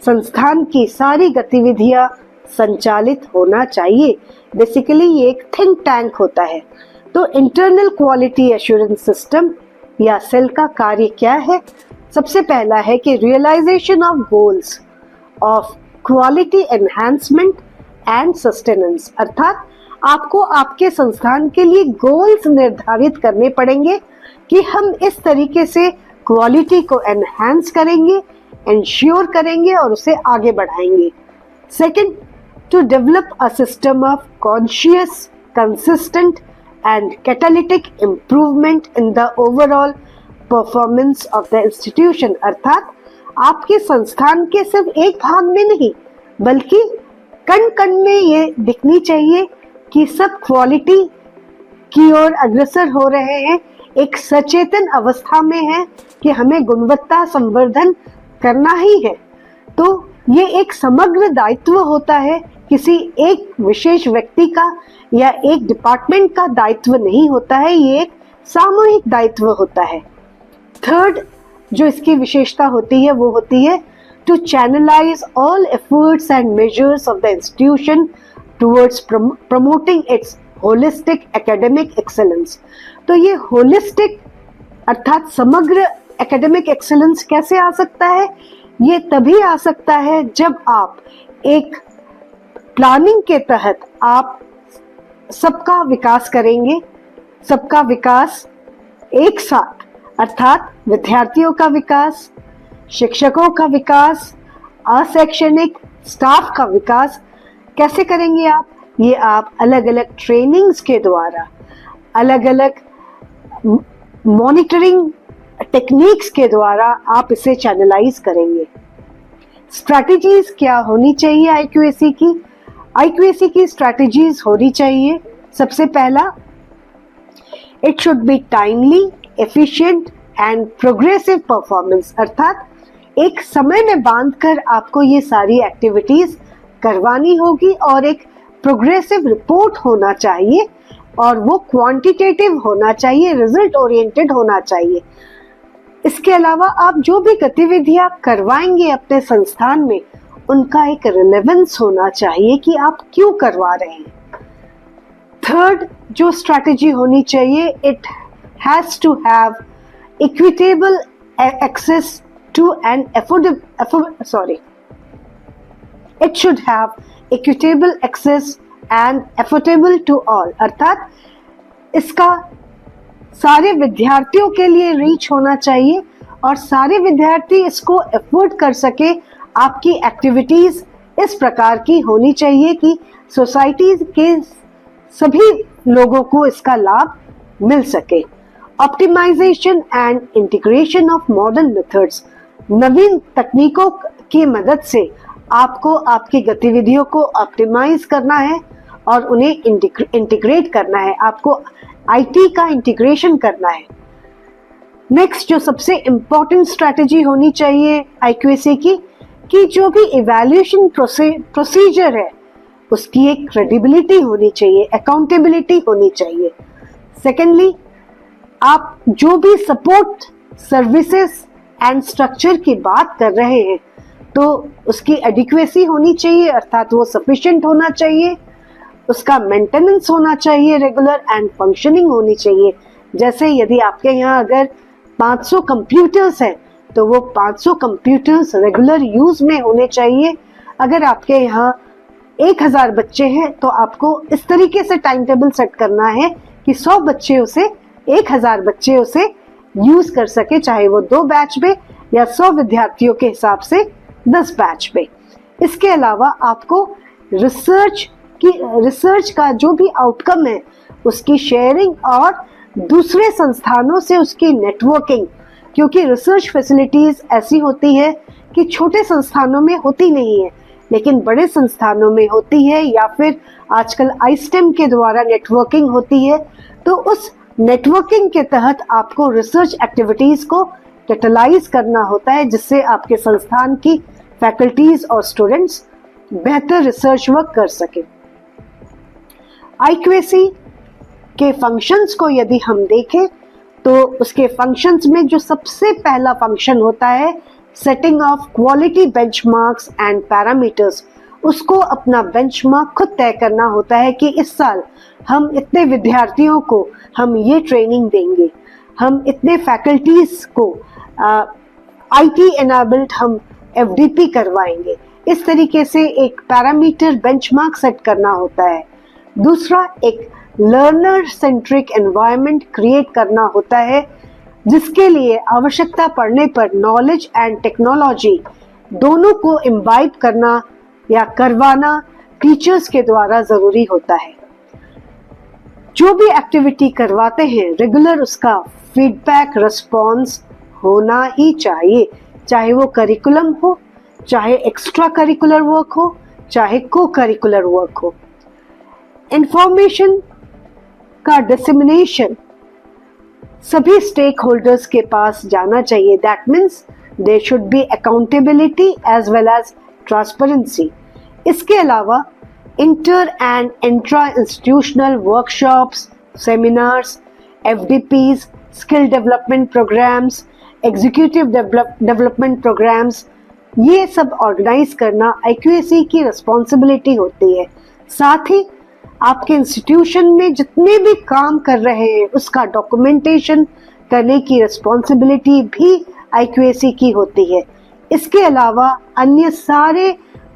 संस्थान की सारी गतिविधियां संचालित होना चाहिए। बेसिकली ये एक थिंक टैंक होता है। तो इंटरनल क्वालिटी एश्योरेंस सिस्टम या सेल का कार्य क्या है? सबसे पहला है कि realisation of goals of quality enhancement and sustenance, अर्थात आपको आपके संस्थान के लिए गोल्स निर्धारित करने पड़ेंगे कि हम इस तरीके से क्वालिटी को एनहांस करेंगे, इंश्योर करेंगे और उसे आगे बढ़ाएंगे। Second, to develop a system of conscious, consistent and catalytic improvement in the overall performance of the institution, अर्थात आपके संस्थान के सिर्फ एक भाग में नहीं बल्कि कण कण में ये दिखनी चाहिए कि सब क्वालिटी की ओर अग्रसर हो रहे हैं, एक सचेतन अवस्था में है कि हमें गुणवत्ता संवर्धन करना ही है। तो ये एक समग्र दायित्व होता है, किसी एक विशेष व्यक्ति का या एक डिपार्टमेंट का दायित्व नहीं होता है, ये एक सामूहिक दायित्व होता है। थर्ड जो इसकी विशेषता होती है वो होती है to channelize all efforts and measures of the institution towards promoting its holistic academic excellence। तो ये holistic अर्थात समग्र academic excellence कैसे आ सकता है? ये तभी आ सकता है जब आप एक प्लानिंग के तहत आप सबका विकास करेंगे, सबका विकास एक साथ, अर्थात विद्यार्थियों का विकास, शिक्षकों का विकास, अशैक्षणिक स्टाफ का विकास कैसे करेंगे आप? ये आप अलग अलग ट्रेनिंग्स के द्वारा, अलग अलग मॉनिटरिंग टेक्निक्स के द्वारा आप इसे चैनलाइज करेंगे। स्ट्रैटेजीज क्या होनी चाहिए IQAC की? IQAC की स्ट्रैटेजीज होनी चाहिए, सबसे पहला, it should be timely, efficient and progressive performance, अर्थात एक समय में बांधकर आपको ये सारी एक्टिविटीज करवानी होगी और एक प्रोग्रेसिव रिपोर्ट होना चाहिए और वो क्वांटिटेटिव होना चाहिए, रिजल्ट ओरिएंटेड होना चाहिए। इसके अलावा आप जो भी गतिविधियां करवाएंगे अपने संस्थान में उनका एक रिलेवेंस होना चाहिए कि आप क्यों करवा रहे हैं। थर्ड जो स्ट्रैटेजी होनी चाहिए, it has to have equitable access to an it should have equitable access and affordable to all, अर्थात इसका सारे विद्यार्थियों के लिए रीच होना चाहिए और सारे विद्यार्थी इसको अफोर्ड कर सके। आपकी एक्टिविटीज इस प्रकार की होनी चाहिए कि सोसाइटी के सभी लोगों को इसका लाभ मिल सके। Optimisation and integration of modern methods, नवीन तकनीकों की मदद से आपको आपकी गतिविधियों को ऑप्टिमाइज करना है और उन्हें इंटीग्रेट करना है, आपको आईटी का इंटीग्रेशन करना है। नेक्स्ट जो सबसे इम्पोर्टेंट स्ट्रैटेजी होनी चाहिए आईक्यूएसी की, कि जो भी इवैल्यूएशन प्रोसीजर है उसकी एक क्रेडिबिलिटी होनी चाहिए, अकाउंटेबिलिटी होनी चाहिए। सेकेंडली, आप जो भी सपोर्ट सर्विसेज एंड स्ट्रक्चर की बात कर रहे हैं तो उसकी एडिक्वेसी होनी चाहिए, अर्थात वो सफिशिएंट होना चाहिए, उसका मेंटेनेंस होना चाहिए रेगुलर एंड फंक्शनिंग होनी चाहिए। जैसे यदि आपके यहाँ अगर 500 कंप्यूटर्स हैं तो वो 500 कंप्यूटर्स रेगुलर यूज में होने चाहिए। अगर आपके यहाँ 1000 बच्चे हैं तो आपको इस तरीके से टाइम टेबल सेट करना है कि 100 बच्चे उसे 1000 बच्चे उसे यूज कर सके, चाहे वो 2 बैच में या 100 विद्यार्थियों के हिसाब से 10 बैच में। इसके अलावा आपको रिसर्च का जो भी आउटकम है उसकी शेयरिंग और दूसरे संस्थानों से उसकी नेटवर्किंग, क्योंकि रिसर्च फैसिलिटीज ऐसी होती है कि छोटे संस्थानों में होती नहीं है लेकिन बड़े संस्थानों में होती है, या फिर आजकल आईस्टेम के द्वारा नेटवर्किंग होती है। तो उस नेटवर्किंग के तहत आपको रिसर्च एक्टिविटीज को कैटलाइज करना होता है जिससे आपके संस्थान की फैकल्टीज और स्टूडेंट्स बेहतर रिसर्च वर्क कर सके। आईक्यूएसी के फंक्शंस को यदि हम देखें तो उसके फंक्शंस में जो सबसे पहला फंक्शन होता है setting of quality benchmarks and parameters, उसको अपना बेंचमार्क खुद तय करना होता है कि इस साल हम इतने विद्यार्थियों को हम ये ट्रेनिंग देंगे, हम इतने फैकल्टीज को आईटी एनेबल्ड हम एफडीपी करवाएंगे। इस तरीके से एक पैरामीटर बेंचमार्क सेट करना होता है। दूसरा, एक लर्नर सेंट्रिक एनवायरनमेंट क्रिएट करना होता है जिसके लिए आवश्यकता पड़ने पर नॉलेज एंड टेक्नोलॉजी दोनों को इम्बाइब करना या करवाना टीचर्स के द्वारा जरूरी होता है। जो भी एक्टिविटी करवाते हैं रेगुलर उसका फीडबैक रिस्पॉन्स होना ही चाहिए, चाहे वो करिकुलम हो, चाहे एक्स्ट्रा करिकुलर वर्क हो, चाहे को करिकुलर वर्क हो। इंफॉर्मेशन का डिसेमिनेशन सभी स्टेक होल्डर्स के पास जाना चाहिए। That means there should be accountability as well as transparency. इसके अलावा inter and intra institutional workshops, seminars, FDPs, skill development programs, executive development programs, ये सब ऑर्गेनाइज करना आईक्यूएसी की रिस्पॉन्सिबिलिटी होती है। साथ ही आपके इंस्टीट्यूशन में जितने भी काम कर रहे हैं उसका डॉक्यूमेंटेशन करने की रिस्पॉन्सिबिलिटी भी आईक्यूएसी की होती है। इसके अलावा अन्य सारे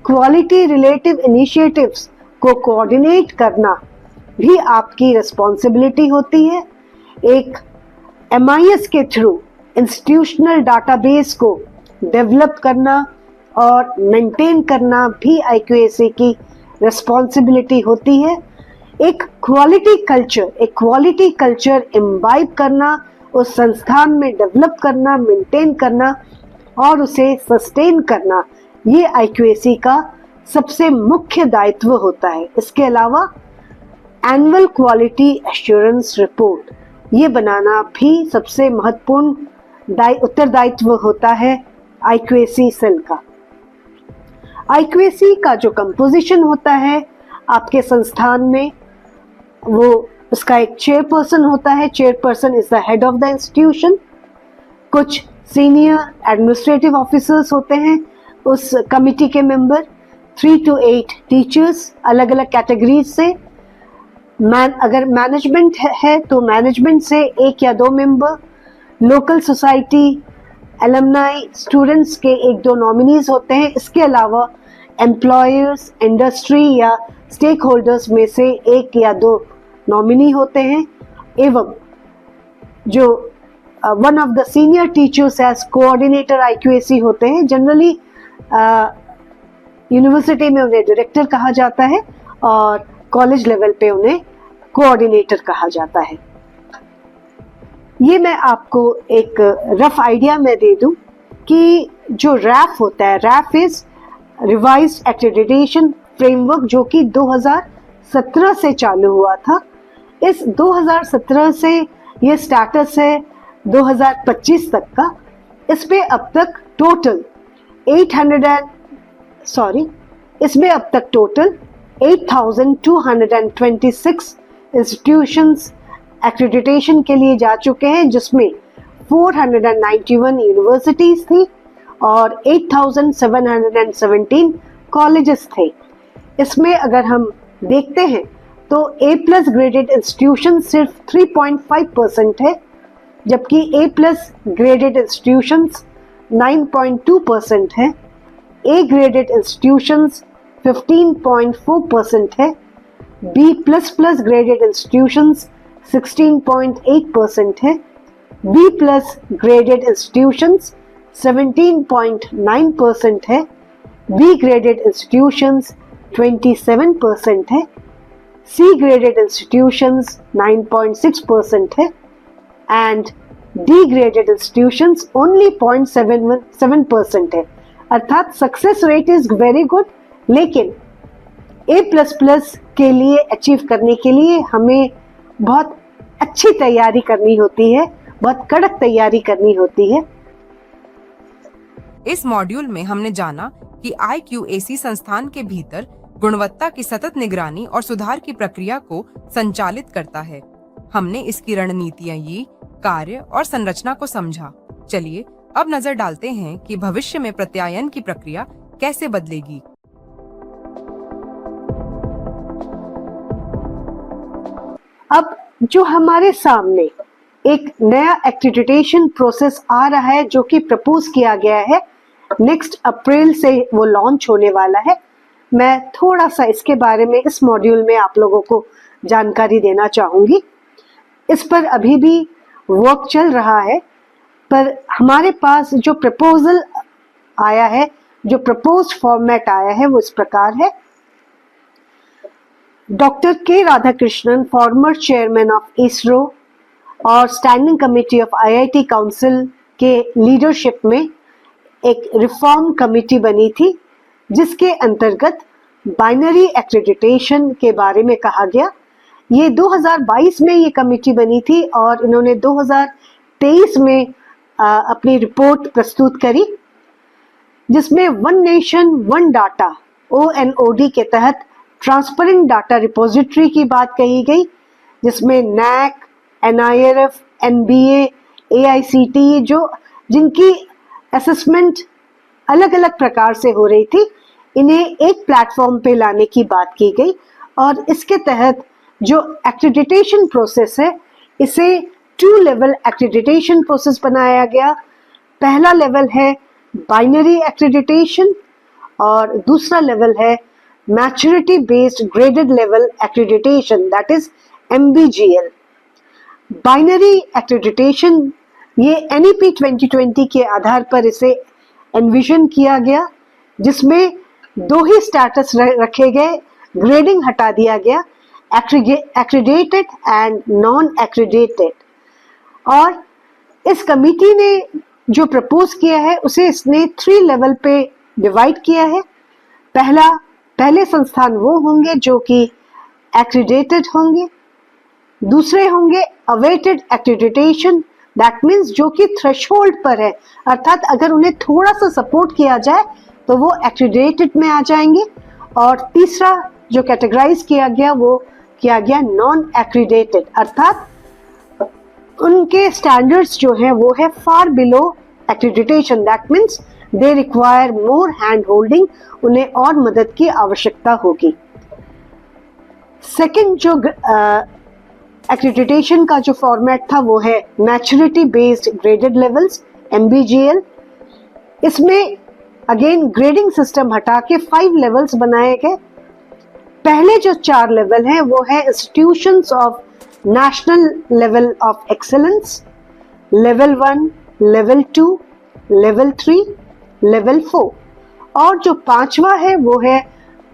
क्वालिटी रिलेटिव इनिशिएटिव्स को कोऑर्डिनेट करना भी आपकी रिस्पॉन्सिबिलिटी होती है। एक MIS के थ्रू इंस्टीट्यूशनल डाटाबेस को डेवलप करना और मेंटेन करना भी आईक्यूएसी की रिस्पॉन्सिबिलिटी होती है। एक क्वालिटी कल्चर इम्बाइब करना, उस संस्थान में डेवलप करना, मेंटेन करना और उसे सस्टेन करना, ये आईक्यूएसी का सबसे मुख्य दायित्व होता है। इसके अलावा एनुअल क्वालिटी एश्योरेंस रिपोर्ट ये बनाना भी सबसे महत्वपूर्ण उत्तरदायित्व होता है आईक्यूएसी सेल का। आईक्यूएसी का जो कंपोजिशन होता है आपके संस्थान में, वो उसका एक चेयरपर्सन होता है। Chairperson is the head of the institution. कुछ सीनियर एडमिनिस्ट्रेटिव ऑफिसर्स होते हैं, उस कमिटी के मेंबर, 3 to 8 टीचर्स अलग अलग कैटेगरीज से, अगर मैनेजमेंट है तो मैनेजमेंट से 1 या 2 member, local society, alumni, students के 1-2 नॉमिनीज होते हैं। इसके अलावा एम्प्लॉयर्स, इंडस्ट्री या स्टेक होल्डर्स में से 1 या 2 नॉमिनी होते हैं, एवं जो one of the senior teachers as coordinator IQAC होते हैं। जनरली यूनिवर्सिटी में उन्हें डायरेक्टर कहा जाता है और कॉलेज लेवल पे उन्हें कोऑर्डिनेटर कहा जाता है। ये मैं आपको एक रफ आइडिया में दे दूं कि जो रैफ होता है, रैफ इज रिवाइज्ड एक्रेडिटेशन फ्रेमवर्क, जो कि 2017 से चालू हुआ था। इस 2017 से ये स्टेटस है 2025 तक का। इसमें अब तक टोटल 8,226 इंस्टीट्यूशंस एक्रेडिटेशन के लिए जा चुके हैं, जिसमें 491 यूनिवर्सिटीज थी और 8,717 कॉलेजेस थे। इसमें अगर हम देखते हैं तो A+ ग्रेडेड इंस्टीट्यूशन सिर्फ 3.5% है, जबकि A+ ग्रेडेड इंस्टीट्यूशंस 9.2% है, A ग्रेडेड इंस्टीट्यूशंस 15.4% है, B++ ग्रेडेड इंस्टीट्यूशंस 16.8% है, B+ ग्रेडेड इंस्टीट्यूशंस 17.9% है, B ग्रेडेड इंस्टीट्यूशंस 27% है, C ग्रेडेड इंस्टीट्यूशंस 9.6% है and D graded institutions only 0.7% है। अर्थात success rate is very good, लेकिन A++ के लिए अचीव करने के लिए हमें बहुत अच्छी तैयारी करनी होती है, बहुत कड़क तैयारी करनी होती है। इस मॉड्यूल में हमने जाना कि IQAC संस्थान के भीतर गुणवत्ता की सतत निगरानी और सुधार की प्रक्रिया को संचालित करता है। हमने इसकी रणनीतियां, कार्य और संरचना को समझा। चलिए अब नजर डालते हैं कि भविष्य में प्रत्यायन की प्रक्रिया कैसे बदलेगी। अब जो हमारे सामने एक नया एक्रेडिटेशन प्रोसेस आ रहा है, जो कि प्रपोज किया गया है, नेक्स्ट अप्रैल से वो लॉन्च होने वाला है। मैं थोड़ा सा इसके बारे में इस मॉड्यूल में आप लोगों को जानकारी देना चाहूंगी। इस पर अभी भी वर्क चल रहा है, पर हमारे पास जो प्रपोजल आया है, जो प्रपोज्ड फॉर्मेट आया है, वो इस प्रकार है। Doctor K Radhakrishnan, former chairman of ISRO और standing committee of IIT council के लीडरशिप में एक रिफॉर्म कमेटी बनी थी, जिसके अंतर्गत बाइनरी एक्रेडिटेशन के बारे में कहा गया। ये 2022 में ये कमेटी बनी थी और इन्होंने 2023 में अपनी रिपोर्ट प्रस्तुत करी, जिसमें one nation one data ONOD के तहत ट्रांसपेरेंट डाटा रिपोजिटरी की बात कही गई, जिसमें NAAC, NIRF, NBA, AICTE जिनकी असेसमेंट अलग अलग प्रकार से हो रही थी, इन्हें एक प्लेटफॉर्म पे लाने की बात की गई। और इसके तहत जो एक्रेडिटेशन प्रोसेस है, इसे 2 लेवल एक्रेडिटेशन प्रोसेस बनाया गया। पहला लेवल है बाइनरी एक्रेडिटेशन और दूसरा लेवल है maturity based graded level accreditation, that is MBGL। Binary accreditation ये NEP 2020 के आधार पर इसे एनविजन किया गया, जिसमें 2 ही स्टेटस रखे गए, ग्रेडिंग हटा दिया गया, एक्रेडिटेड एंड नॉन एक्रेडिटेड। और इस कमिटी ने जो प्रपोज किया है, उसे इसने 3 लेवल पे डिवाइड किया है। पहले संस्थान वो होंगे जो कि एक्रेडिटेड होंगे, दूसरे होंगे अवेटेड एक्रेडिटेशन, दैट मीन्स जो कि थ्रेशोल्ड पर है, अर्थात अगर उन्हें थोड़ा सा सपोर्ट किया जाए तो वो एक्रेडिटेड में आ जाएंगे। और तीसरा जो कैटेगराइज किया गया, वो किया गया नॉन एक्रेडिटेड, अर्थात उनके स्टैंडर्ड्स जो हैं वो है फार below accreditation, that means they require more hand holding, उन्हें और मदद की आवश्यकता होगी। सेकेंड जो एक्रेडिटेशन का जो फॉर्मेट था वो है maturity based graded levels, MBGL। इसमें अगेन ग्रेडिंग सिस्टम हटा के 5 लेवल्स बनाए गए। पहले जो 4 लेवल हैं वो है institutions of national level of excellence, level 1, level 2, level 3, level 4, और जो 5वां है वो है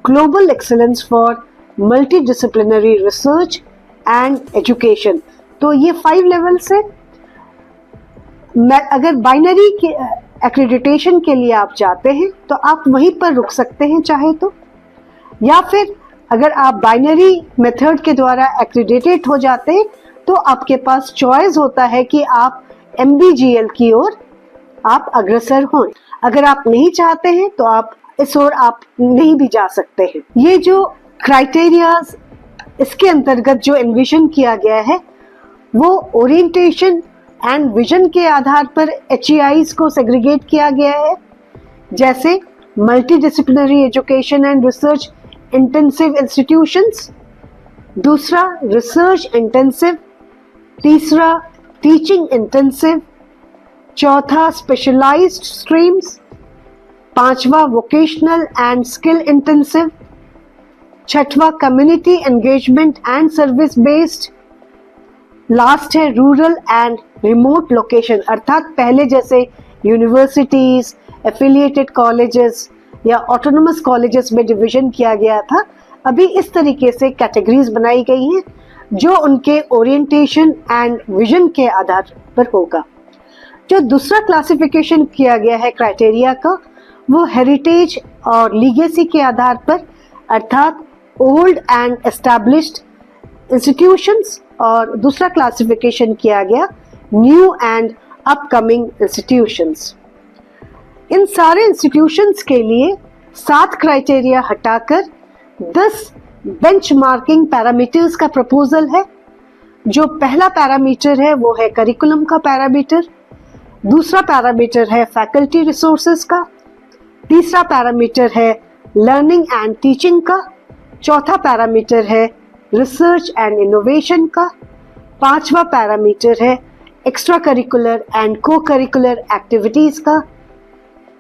global excellence for multi disciplinary research and education. तो ये 5 लेवल्स है। अगर बाइनरी के एक्रेडिटेशन के लिए आप जाते हैं तो आप वहीं पर रुक सकते हैं चाहे तो, या फिर अगर आप बाइनरी मेथड के द्वारा एक्रेडिटेट हो जाते हैं तो आपके पास चॉइस होता है कि आप MBGL की ओर आप अग्रसर हों। अगर आप नहीं चाहते हैं तो आप इस ओर आप नहीं भी जा सकते हैं। ये जो क्राइटेरियाज इसके अंतर्गत जो एनविजन किया गया है वो ओरिएंटेशन एंड विजन के आधार पर HEIs को सेग्रीगेट किया गया है, जैसे multi disciplinary education and research intensive institutions, दूसरा रिसर्च इंटेंसिव, तीसरा टीचिंग इंटेंसिव, चौथा स्पेशलाइज्ड स्ट्रीम्स, पांचवा वोकेशनल एंड स्किल इंटेंसिव, छठवां community engagement and service based, last है रूरल एंड रिमोट लोकेशन। अर्थात पहले जैसे यूनिवर्सिटीज, एफिलिएटेड कॉलेजेस या ऑटोनोमस कॉलेजेस में डिवीजन किया गया था, अभी इस तरीके से कैटेगरीज बनाई गई हैं जो उनके ओरिएंटेशन एंड विजन के आधार पर होगा। जो दूसरा क्लासिफिकेशन किया गया है क्राइटेरिया का वो हेरिटेज और लीगेसी के आधार पर, अर्थात ओल्ड एंड एस्टैब्लिश्ड इंस्टीट्यूशंस, और दूसरा क्लासिफिकेशन किया गया न्यू एंड अपकमिंग इंस्टीट्यूशंस। इन सारे इंस्टीट्यूशंस के लिए 7 क्राइटेरिया हटाकर 10 बेंचमार्किंग पैरामीटर्स का प्रपोजल है। जो पहला पैरामीटर है वो है करिकुलम का पैरामीटर, दूसरा पैरामीटर है फैकल्टी रिसोर्सेज का, तीसरा पैरामीटर है लर्निंग एंड टीचिंग का, चौथा पैरामीटर है रिसर्च एंड इनोवेशन का, पांचवा पैरामीटर है एक्स्ट्रा करिकुलर एंड को करिकुलर एक्टिविटीज का,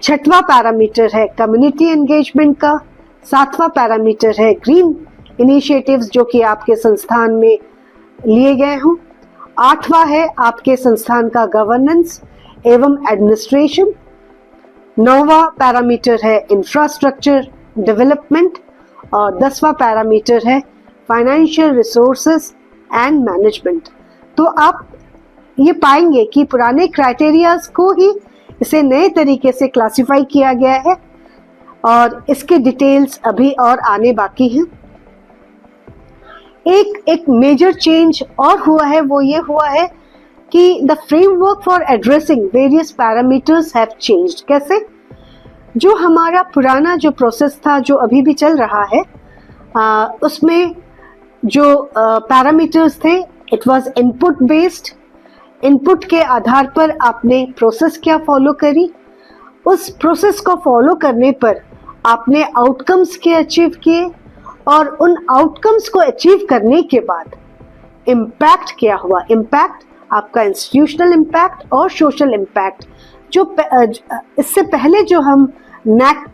छठवां पैरामीटर है कम्युनिटी एंगेजमेंट का, सातवां पैरामीटर है ग्रीन इनिशिएटिव्स जो कि आपके संस्थान में लिए गए हों, आठवां है आपके संस्थान का गवर्नेंस एवं एडमिनिस्ट्रेशन, नौवां पैरामीटर है इंफ्रास्ट्रक्चर डेवलपमेंट, और 10वां पैरामीटर है फाइनेंशियल रिसोर्सेज एंड मैनेजमेंट। तो आप ये पाएंगे कि पुराने क्राइटेरियाज को ही इसे नए तरीके से क्लासिफाई किया गया है और इसके डिटेल्स अभी और आने बाकी हैं। एक मेजर चेंज और हुआ है, वो ये हुआ है कि the framework for addressing various parameters have changed. कैसे? जो हमारा पुराना जो प्रोसेस था जो अभी भी चल रहा है, उसमें जो पैरामीटर्स थे it was input based. Input के आधार पर आपने प्रोसेस क्या फॉलो करी, उस प्रोसेस को फॉलो करने पर आपने आउटकम्स के अचीव किए, और उन आउटकम्स को अचीव करने के बाद इम्पैक्ट क्या हुआ। इम्पैक्ट आपका इंस्टीट्यूशनल इम्पैक्ट और सोशल इम्पैक्ट। जो इससे पहले जो हम नैक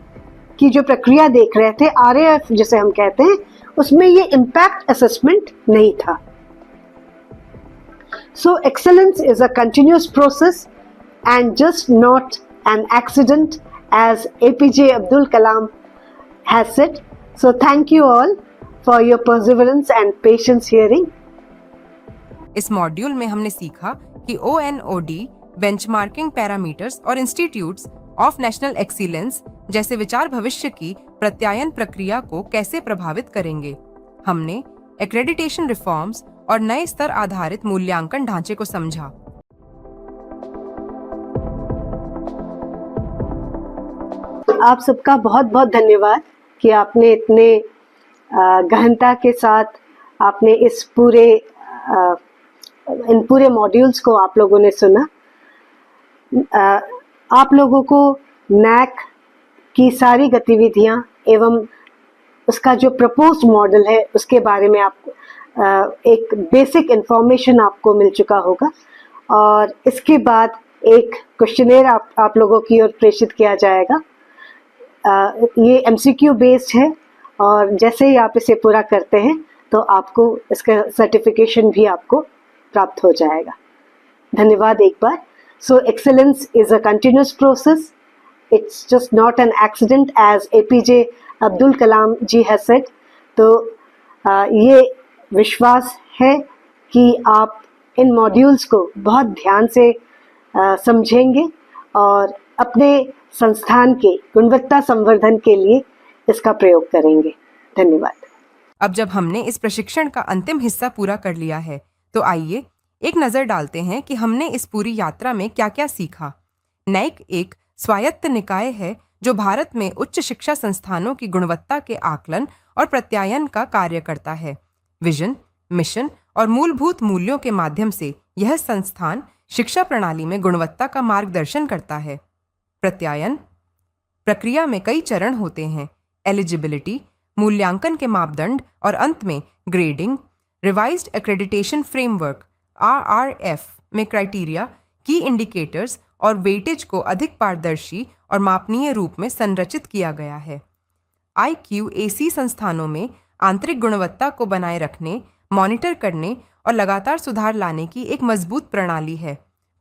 की जो प्रक्रिया देख रहे थे, RAF जिसे हम कहते हैं, उसमें ये इम्पैक्ट असेसमेंट नहीं था। So excellence is a continuous process and just not an accident, as APJ Abdul Kalam has said. So thank you all for your perseverance and patience hearing. इस मॉड्यूल में हमने सीखा कि ONOD बेंचमार्किंग पैरामीटर्स और इंस्टीट्यूट्स ऑफ नेशनल एक्सीलेंस जैसे विचार भविष्य की प्रत्यायन प्रक्रिया को कैसे प्रभावित करेंगे। हमने एक्रेडिटेशन रिफॉर्म्स और नए स्तर आधारित मूल्यांकन ढांचे को समझा। आप सबका बहुत बहुत धन्यवाद कि आपने इतने गहनता के साथ आपने इस पूरे मॉड्यूल्स को आप लोगों ने सुना। आप लोगों को नैक की सारी गतिविधियां एवं उसका जो प्रपोज्ड मॉडल है उसके बारे में आपको एक बेसिक इन्फॉर्मेशन आपको मिल चुका होगा। और इसके बाद एक क्वेश्चनेयर आप लोगों की ओर प्रेषित किया जाएगा। ये एमसीक्यू बेस्ड है और जैसे ही आप इसे पूरा करते हैं तो आपको इसका सर्टिफिकेशन भी आपको प्राप्त हो जाएगा। धन्यवाद एक बार। So excellence is a continuous process, it's just not an accident as APJ Abdul Kalam ji has said. तो ये विश्वास है कि आप इन मॉड्यूल्स को बहुत ध्यान से समझेंगे और अपने संस्थान के गुणवत्ता संवर्धन के लिए इसका प्रयोग करेंगे। धन्यवाद। अब जब हमने इस प्रशिक्षण का अंतिम हिस्सा पूरा कर लिया है तो आइए एक नज़र डालते हैं कि हमने इस पूरी यात्रा में क्या क्या सीखा। नैक एक स्वायत्त निकाय है जो भारत में उच्च शिक्षा संस्थानों की गुणवत्ता के आकलन और प्रत्यायन का कार्य करता है। विजन, मिशन और मूलभूत मूल्यों के माध्यम से यह संस्थान शिक्षा प्रणाली में गुणवत्ता का मार्गदर्शन करता है। प्रत्यायन प्रक्रिया में कई चरण होते हैं: एलिजिबिलिटी, मूल्यांकन के मापदंड और अंत में grading. Revised accreditation framework RRF में क्राइटेरिया, की इंडिकेटर्स और वेटेज को अधिक पारदर्शी और मापनीय रूप में संरचित किया गया है। IQAC संस्थानों में आंतरिक गुणवत्ता को बनाए रखने, मॉनिटर करने और लगातार सुधार लाने की एक मजबूत प्रणाली है।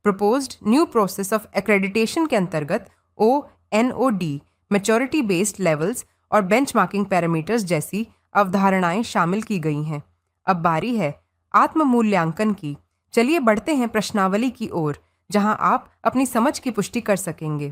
Proposed new process of accreditation के अंतर्गत ONOD, मैच्योरिटी बेस्ड लेवल्स और बेंचमार्किंग पैरामीटर्स जैसी अवधारणाएं शामिल की गई हैं। अब बारी है आत्म मूल्यांकन की। चलिए बढ़ते हैं प्रश्नावली की ओर, जहां आप अपनी समझ की पुष्टि कर सकेंगे।